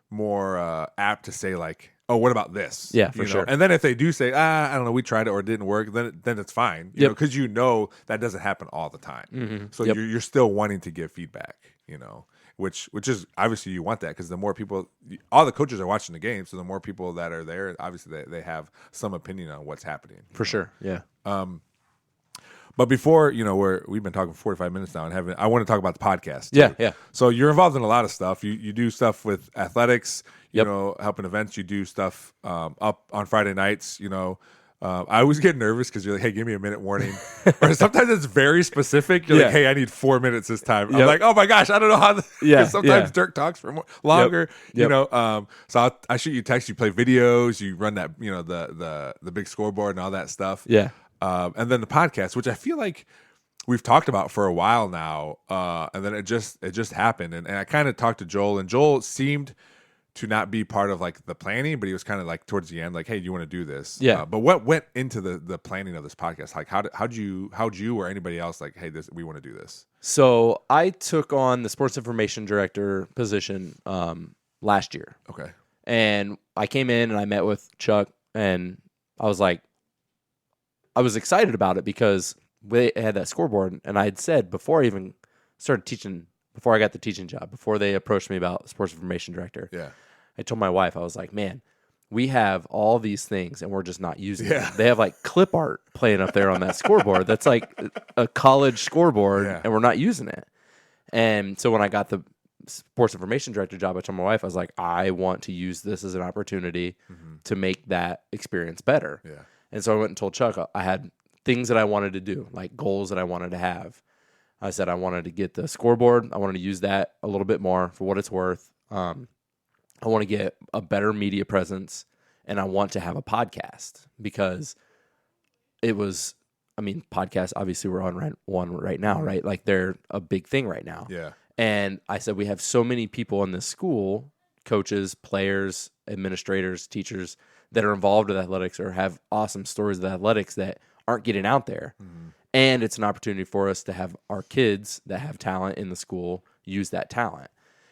more apt to say like, "Oh, what about this?" Yeah, for sure. And then if they do say, I don't know, we tried it or it didn't work, then it's fine, you know, because you know that doesn't happen all the time. Mm-hmm. So you're still wanting to give feedback, you know. Which is obviously you want that because the more people, all the coaches are watching the game, so the more people that are there, obviously they have some opinion on what's happening. For sure, yeah. But before, you know, we've been talking 45 minutes now, and I want to talk about the podcast too. Yeah, yeah. So you're involved in a lot of stuff. You do stuff with athletics, you know, helping events. You do stuff up on Friday nights, you know. I always get nervous because you're like, "Hey, give me a minute warning." Or sometimes it's very specific. You're like, "Hey, I need 4 minutes this time." I'm like, "Oh my gosh, I don't know how." Because sometimes Dirk talks for longer. You know, so I shoot you text. You play videos. You run that, you know, the big scoreboard and all that stuff. Yeah. And then the podcast, which I feel like we've talked about for a while now. And then it just happened, and I kind of talked to Joel, and Joel seemed to not be part of like the planning, but he was kind of like towards the end, like, hey, do you want to do this? Yeah. But what went into the planning of this podcast? Like, how'd you or anybody else like, hey, we want to do this? So I took on the sports information director position last year. Okay. And I came in and I met with Chuck, and I was excited about it because we had that scoreboard, and I had said before I even started teaching, before I got the teaching job, before they approached me about sports information director, I told my wife, I was like, man, we have all these things and we're just not using them. They have like clip art playing up there on that scoreboard. That's like a college scoreboard, and we're not using it. And so when I got the sports information director job, I told my wife, I was like, I want to use this as an opportunity to make that experience better. Yeah. And so I went and told Chuck I had things that I wanted to do, like goals that I wanted to have. I said I wanted to get the scoreboard. I wanted to use that a little bit more for what it's worth. I want to get a better media presence, and I want to have a podcast because podcasts, obviously we're on one right now, right? Like they're a big thing right now. Yeah. And I said, we have so many people in this school, coaches, players, administrators, teachers that are involved with athletics or have awesome stories of athletics that aren't getting out there. And it's an opportunity for us to have our kids that have talent in the school use that talent.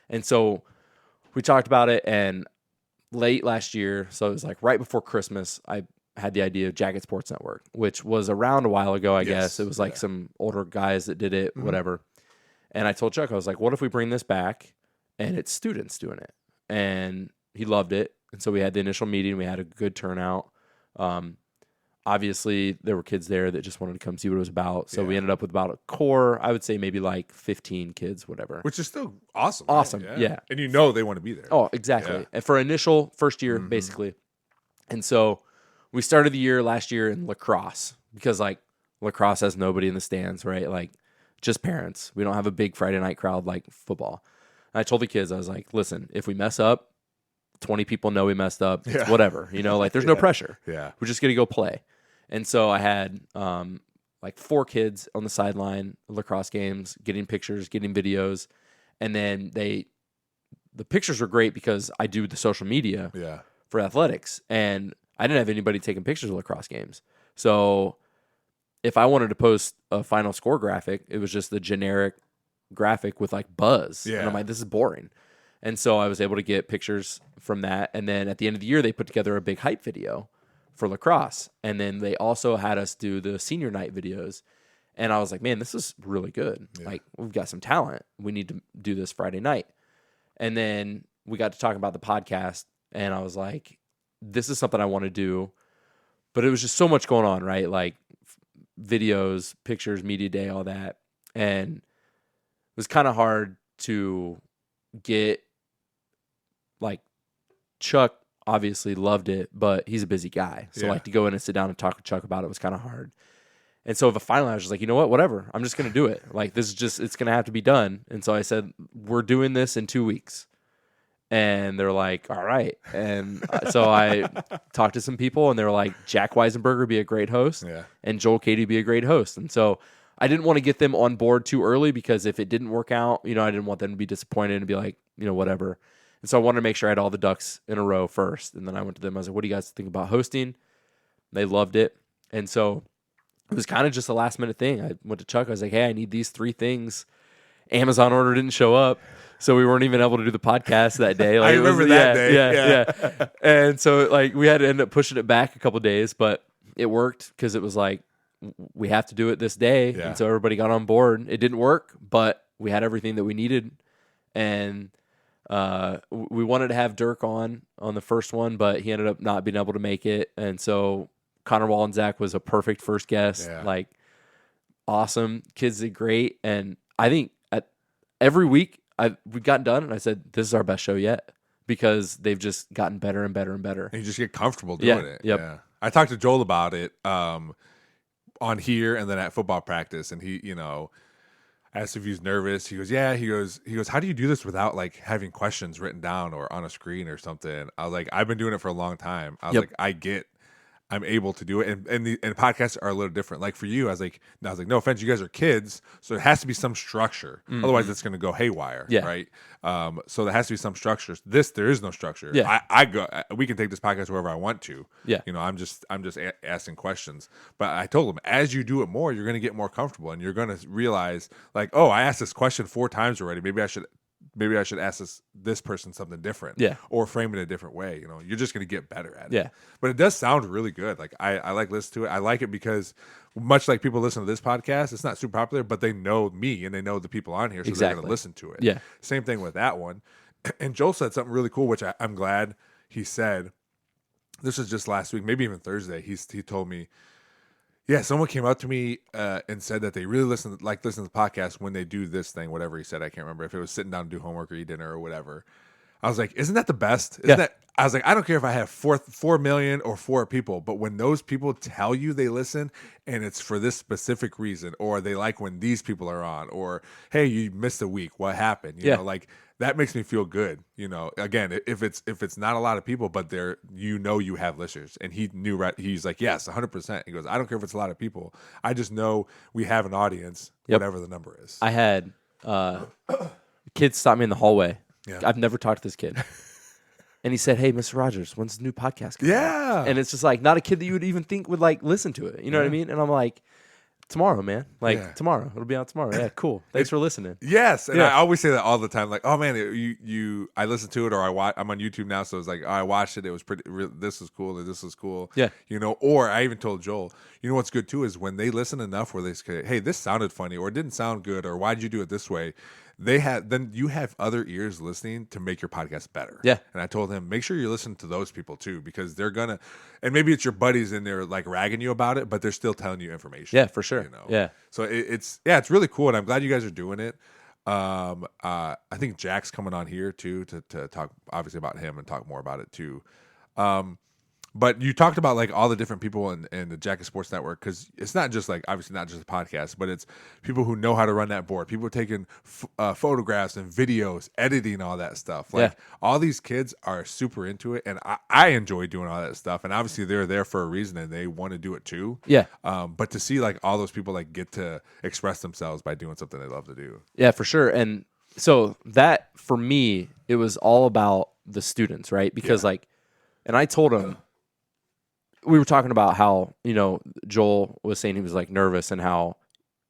And so we talked about it, and late last year, so it was like right before Christmas, I had the idea of Jacket Sports Network, which was around a while ago, I guess. It was like some older guys that did it, whatever. And I told Chuck, I was like, what if we bring this back and it's students doing it? And he loved it. And so we had the initial meeting. We had a good turnout. Obviously, there were kids there that just wanted to come see what it was about. So we ended up with about a core, I would say maybe like 15 kids, whatever. Which is still awesome. Awesome, Right? yeah. And you know they want to be there. Oh, exactly. Yeah. And for initial first year, basically. And so we started the year last year in lacrosse because like lacrosse has nobody in the stands, right? Like just parents. We don't have a big Friday night crowd like football. And I told the kids, I was like, listen, if we mess up, 20 people know we messed up. It's whatever, like there's no pressure. Yeah. We're just going to go play. And so I had like 4 kids on the sideline, lacrosse games, getting pictures, getting videos. And then the pictures were great because I do the social media for athletics. And I didn't have anybody taking pictures of lacrosse games. So if I wanted to post a final score graphic, it was just the generic graphic with like buzz. Yeah. And I'm like, this is boring. And so I was able to get pictures from that. And then at the end of the year, they put together a big hype video for lacrosse. And then they also had us do the senior night videos. And I was like, man, this is really good. Yeah. Like, we've got some talent. We need to do this Friday night. And then we got to talk about the podcast. And I was like, this is something I want to do. But it was just so much going on, right? Like videos, pictures, media day, all that. And it was kind of hard to get, like, Chuck obviously loved it, but he's a busy guy. So like to go in and sit down and talk with Chuck about it was kind of hard. And so finally I was just like, you know what, whatever. I'm just going to do it. Like this is just, it's going to have to be done. And so I said, we're doing this in 2 weeks. And they're like, all right. And so I talked to some people and they were like, Jack Weisenberger would be a great host and Joel Cady would be a great host. And so I didn't want to get them on board too early because if it didn't work out, I didn't want them to be disappointed and be like, whatever. And so I wanted to make sure I had all the ducks in a row first. And then I went to them. I was like, what do you guys think about hosting? They loved it. And so it was kind of just a last minute thing. I went to Chuck. I was like, hey, I need these 3 things. Amazon order didn't show up. So we weren't even able to do the podcast that day. Like, I remember that day. Yeah. And so like we had to end up pushing it back a couple of days, but it worked because it was like, we have to do it this day. Yeah. And so everybody got on board. It didn't work, but we had everything that we needed. And we wanted to have Dirk on the first one, but he ended up not being able to make it. And so Connor Wallenczak was a perfect first guest. Yeah. Like awesome. Kids did great. And I think every week we've gotten done and I said, this is our best show yet because they've just gotten better and better and better. And you just get comfortable doing it. Yep. Yeah. I talked to Joel about it on here and then at football practice. And he, asked if he was nervous. He goes, yeah. He goes, how do you do this without like having questions written down or on a screen or something? I was like, I've been doing it for a long time. I was like, I get I'm able to do it. And podcasts are a little different. Like for you, I was like, no offense, you guys are kids, so there has to be some structure. Otherwise, it's going to go haywire, right? So there has to be some structure. There is no structure. Yeah. We can take this podcast wherever I want to. Yeah. I'm just asking questions. But I told them, as you do it more, you're going to get more comfortable, and you're going to realize, like, oh, I asked this question 4 times already. Maybe I should ask this person something different, or frame it a different way. You're just going to get better at it. But it does sound really good. Like I like listening to it. I like it because much like people listen to this podcast, it's not super popular, but they know me and they know the people on here, so they're going to listen to it. Yeah. Same thing with that one. And Joel said something really cool, which I'm glad he said. This was just last week, maybe even Thursday. He told me, yeah, someone came up to me and said that they really listen to the podcast when they do this thing, whatever he said. I can't remember if it was sitting down to do homework or eat dinner or whatever. I was like, isn't that the best? I was like, I don't care if I have 4 million or 4 people, but when those people tell you they listen and it's for this specific reason, or they like when these people are on, or hey, you missed a week, what happened? You know, like that makes me feel good. Again, if it's not a lot of people, but you have listeners, and he knew right. He's like, yes, 100%. He goes, I don't care if it's a lot of people. I just know we have an audience, whatever the number is. I had kids stop me in the hallway. Yeah. I've never talked to this kid. And he said, hey, Mr. Rogers, when's the new podcast coming out? And it's just like not a kid that you would even think would like listen to it. You know what I mean? And I'm like, tomorrow, man. Tomorrow. It'll be out tomorrow. Yeah, cool. Thanks for listening. Yes. And I always say that all the time. Like, oh, man, I listened to it, or I'm on YouTube now, so it's like, I watched it. It was this was cool, or this was cool. Yeah. Or I even told Joel, what's good, too, is when they listen enough where they say, hey, this sounded funny, or it didn't sound good, or why'd you do it this way? Then you have other ears listening to make your podcast better. Yeah. And I told him, make sure you listen to those people too, because they're gonna, and maybe it's your buddies in there like ragging you about it, but they're still telling you information. Yeah, for sure. Yeah. So it's really cool, and I'm glad you guys are doing it. I think Jack's coming on here too to talk obviously about him and talk more about it too. But you talked about like all the different people in the Jacket Sports Network, because it's not just like, obviously not just a podcast, but it's people who know how to run that board. People taking photographs and videos, editing all that stuff. Like all these kids are super into it, and I enjoy doing all that stuff. And obviously they're there for a reason, and they want to do it too. Yeah. But to see like all those people like get to express themselves by doing something they love to do. Yeah, for sure. And so that for me, it was all about the students, right? Because and I told him. We were talking about how, Joel was saying he was like nervous and how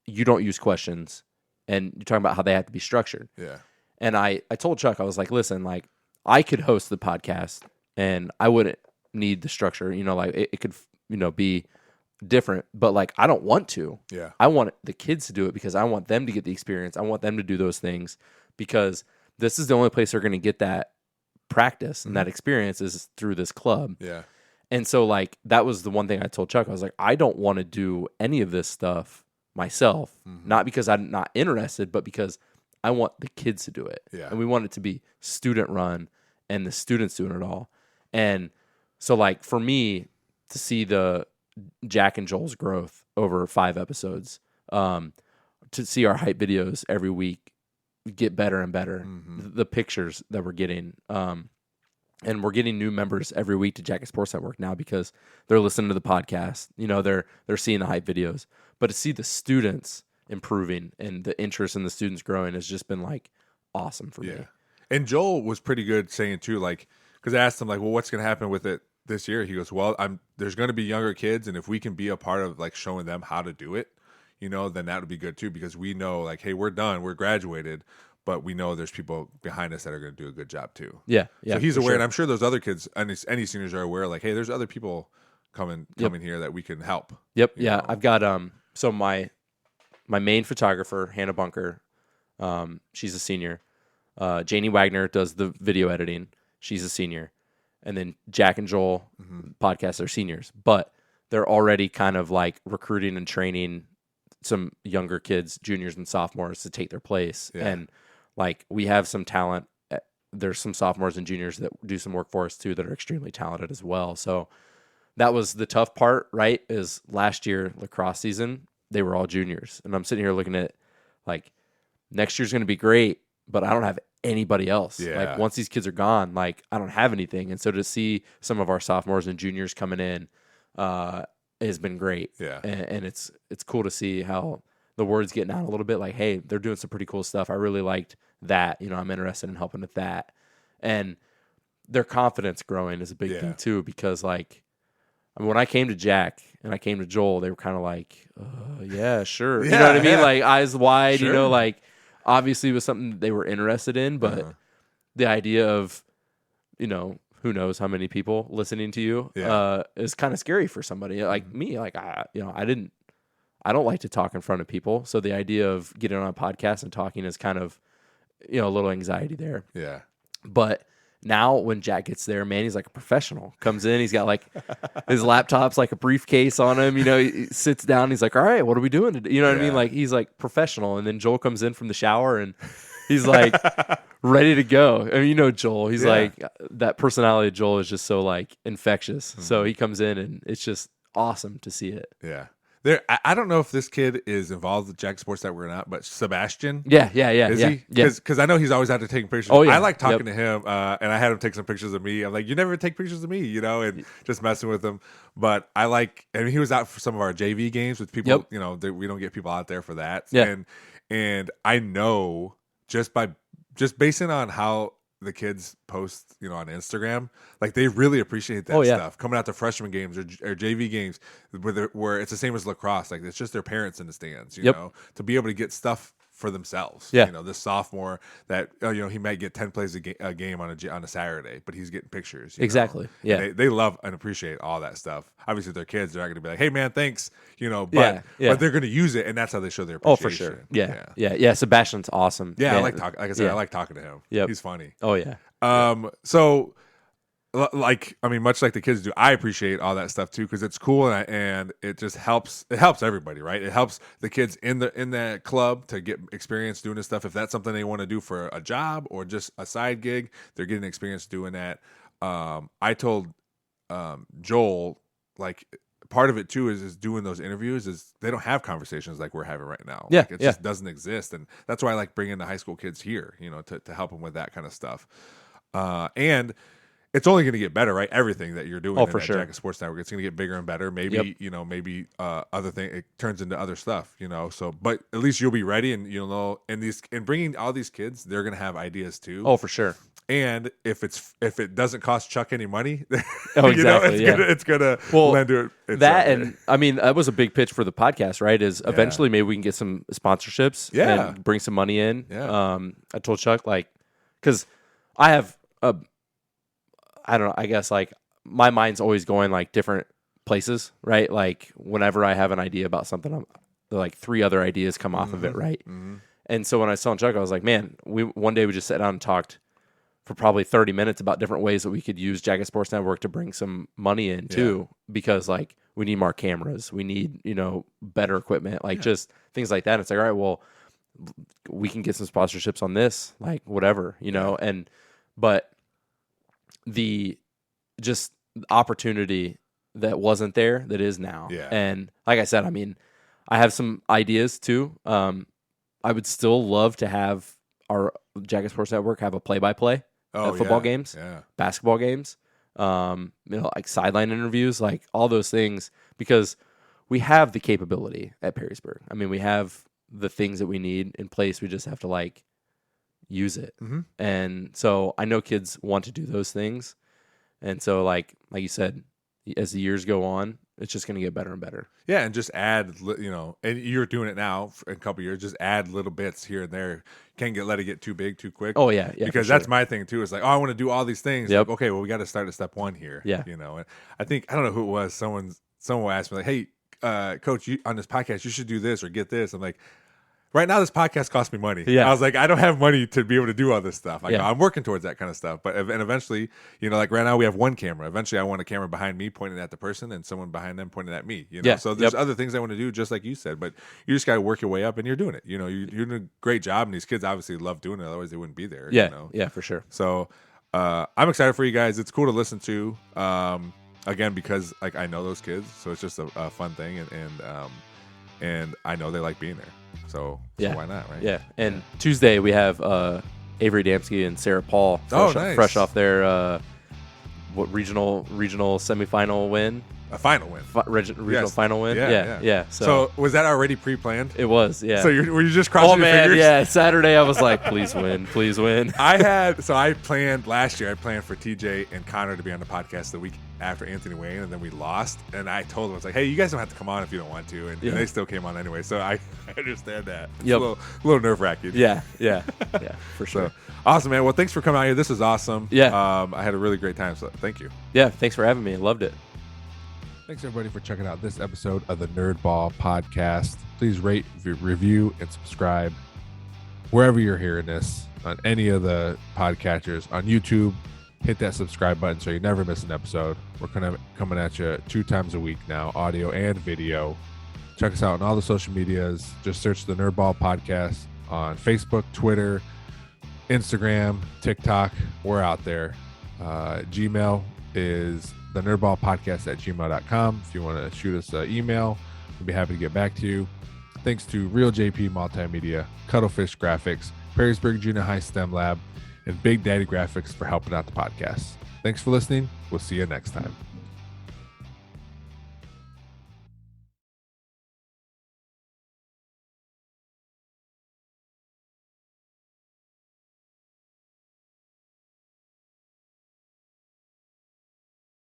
you don't use questions, and you're talking about how they have to be structured. Yeah. And I told Chuck, I was like, listen, like I could host the podcast and I wouldn't need the structure, like it could, be different, but like I don't want to. Yeah. I want the kids to do it because I want them to get the experience. I want them to do those things because this is the only place they're going to get that practice and that experience is through this club. Yeah. And so, like, that was the one thing I told Chuck. I was like, I don't want to do any of this stuff myself, not because I'm not interested, but because I want the kids to do it. Yeah. And we want it to be student-run and the students doing it all. And so, like, for me, to see the Jack and Joel's growth over 5 episodes, to see our hype videos every week get better and better, the pictures that we're getting, and we're getting new members every week to Jacket Sports Network now because they're listening to the podcast. They're seeing the hype videos. But to see the students improving and the interest in the students growing has just been like awesome for me. And Joel was pretty good saying too, like, because I asked him like, well, what's going to happen with it this year? He goes, well, there's going to be younger kids, and if we can be a part of like showing them how to do it, then that would be good too, because we know like, hey, we're done, we're graduated. But we know there's people behind us that are going to do a good job too. Yeah. So he's aware, and I'm sure those other kids, any seniors are aware. Like, hey, there's other people coming here that we can help. Yep. Yeah. Know? I've got so my main photographer, Hannah Bunker, she's a senior. Janie Wagner does the video editing. She's a senior, and then Jack and Joel podcast are seniors, but they're already kind of like recruiting and training some younger kids, juniors and sophomores, to take their place. And like we have some talent. There's some sophomores and juniors that do some work for us too that are extremely talented as well. So that was the tough part, right? Is last year lacrosse season, they were all juniors. And I'm sitting here looking at like next year's going to be great, but I don't have anybody else. Like once these kids are gone, like I don't have anything. And so to see some of our sophomores and juniors coming in, has been great. Yeah. And it's cool to see how the word's getting out a little bit. Like, hey, they're doing some pretty cool stuff. I really liked that. I'm interested in helping with that. And their confidence growing is a big thing too, because like, when I came to Jack and I came to Joel, they were kind of like, yeah, sure. You know what I mean? Like eyes wide, sure. like obviously it was something they were interested in, but the idea of, who knows how many people listening to you is kind of scary for somebody like me. Like, I don't like to talk in front of people. So the idea of getting on a podcast and talking is kind of, a little anxiety there. Yeah. But now when Jack gets there, man, he's like a professional. Comes in, he's got like his laptop's like a briefcase on him. He sits down, he's like, all right, what are we doing today? You know what I mean? Like he's like professional. And then Joel comes in from the shower and he's like ready to go. I mean, Joel, he's like, that personality of Joel is just so like infectious. So he comes in and it's just awesome to see it. Yeah. I don't know if this kid is involved with Jack Sports Network or not, but Sebastian. Yeah. Is he? Because I know he's always out to take pictures. Oh, yeah. I like talking to him, and I had him take some pictures of me. I'm like, you never take pictures of me, and just messing with him. But he was out for some of our JV games with people. We don't get people out there for that. Yeah. And I know just basing on how the kids post, on Instagram, like they really appreciate that stuff. Coming out to freshman games or JV games where it's the same as lacrosse. Like it's just their parents in the stands, you know, to be able to get stuff for themselves. Yeah. This sophomore that, he might get 10 plays a game on a Saturday, but he's getting pictures. Exactly. Yeah. And they love and appreciate all that stuff. Obviously their kids, they're not going to be like, hey man, thanks, but they're going to use it. And that's how they show their appreciation. Oh, for sure. Yeah. Sebastian's awesome. Yeah. Man. Like I said, I like talking to him. Yep. He's funny. Oh yeah. So much like the kids do, I appreciate all that stuff too, because it's cool and it just helps. It helps everybody, right? It helps the kids in that club to get experience doing this stuff. If that's something they want to do for a job or just a side gig, they're getting experience doing that. I told Joel, like, part of it too is doing those interviews is they don't have conversations like we're having right now. Yeah, like, it just doesn't exist, and that's why I like bringing the high school kids here, to help them with that kind of stuff. And it's only going to get better, right? Everything that you're doing in that Jack Sports Network, it's going to get bigger and better. Maybe, maybe other thing, it turns into other stuff, So, but at least you'll be ready, and you'll know. And bringing all these kids, they're going to have ideas too. Oh, for sure. And if it doesn't cost Chuck any money, exactly, it's gonna lend to it. That, and I mean, that was a big pitch for the podcast, right? Is eventually maybe we can get some sponsorships and bring some money in. Yeah. I told Chuck, like, because I have I don't know, I guess like my mind's always going like different places, right? Like whenever I have an idea about something, like 3 other ideas come off of it, right? Mm-hmm. And so when I was telling Chuck, I was like, man, one day we just sat down and talked for probably 30 minutes about different ways that we could use Jacket Sports Network to bring some money in too, because like we need more cameras, we need, better equipment, like just things like that. And it's like, all right, well, we can get some sponsorships on this, like whatever, but the just opportunity that wasn't there that is now. Yeah. And like I said, I mean, I have some ideas too. I would still love to have our Jacket Sports Network have a play-by-play of football games, basketball games, like sideline interviews, like all those things, because we have the capability at Perrysburg. I mean, we have the things that we need in place. We just have to like use it. Mm-hmm. And so I know kids want to do those things. And so like you said, as the years go on, it's just going to get better and better. Yeah, and just add, and you're doing it now in a couple of years, just add little bits here and there. Can't let it get too big too quick. Oh, yeah. Because that's my thing too. It's like, I want to do all these things. Yep. Like, okay, well, we got to start at step 1 here. Yeah. And I think, I don't know who it was, someone asked me like, hey, coach, on this podcast, you should do this or get this. I'm like, right now, this podcast costs me money. Yeah. I was like, I don't have money to be able to do all this stuff. I'm working towards that kind of stuff. But eventually, like right now we have 1 camera. Eventually, I want a camera behind me pointing at the person and someone behind them pointing at me. So there's other things I want to do, just like you said. But you just got to work your way up, and you're doing it. You're doing a great job, and these kids obviously love doing it. Otherwise, they wouldn't be there. Yeah, for sure. So I'm excited for you guys. It's cool to listen to. Again, because like I know those kids, so it's just a fun thing, and I know they like being there. So why not, right? Yeah. And Tuesday we have Avery Damsky and Sarah Paul nice. fresh off their regional semifinal win A final win. Regional final win. Yeah. So was that already pre-planned? It was. Yeah. So were you just crossing your fingers? Yeah. Saturday I was like, please win, please win. I planned last year. I planned for TJ and Connor to be on the podcast the week after Anthony Wayne, and then we lost. And I told them, I was like, hey, you guys don't have to come on if you don't want to, and they still came on anyway. So I understand that. It's a little nerve-wracking. Yeah, for sure. So, awesome, man. Well, thanks for coming out here. This is awesome. Yeah. I had a really great time. So thank you. Yeah. Thanks for having me. I loved it. Thanks, everybody, for checking out this episode of the Nerdball podcast. Please rate, review, and subscribe wherever you're hearing this, on any of the podcatchers. On YouTube, hit that subscribe button so you never miss an episode. We're coming at you 2 times a week now, audio and video. Check us out on all the social medias. Just search the Nerdball podcast on Facebook, Twitter, Instagram, TikTok. We're out there. Gmail is the nerdballpodcast@gmail.com. If you want to shoot us an email, we'll be happy to get back to you. Thanks to Real JP Multimedia, Cuttlefish Graphics, Perrysburg Junior High STEM Lab, and Big Daddy Graphics for helping out the podcast. Thanks for listening. We'll see you next time.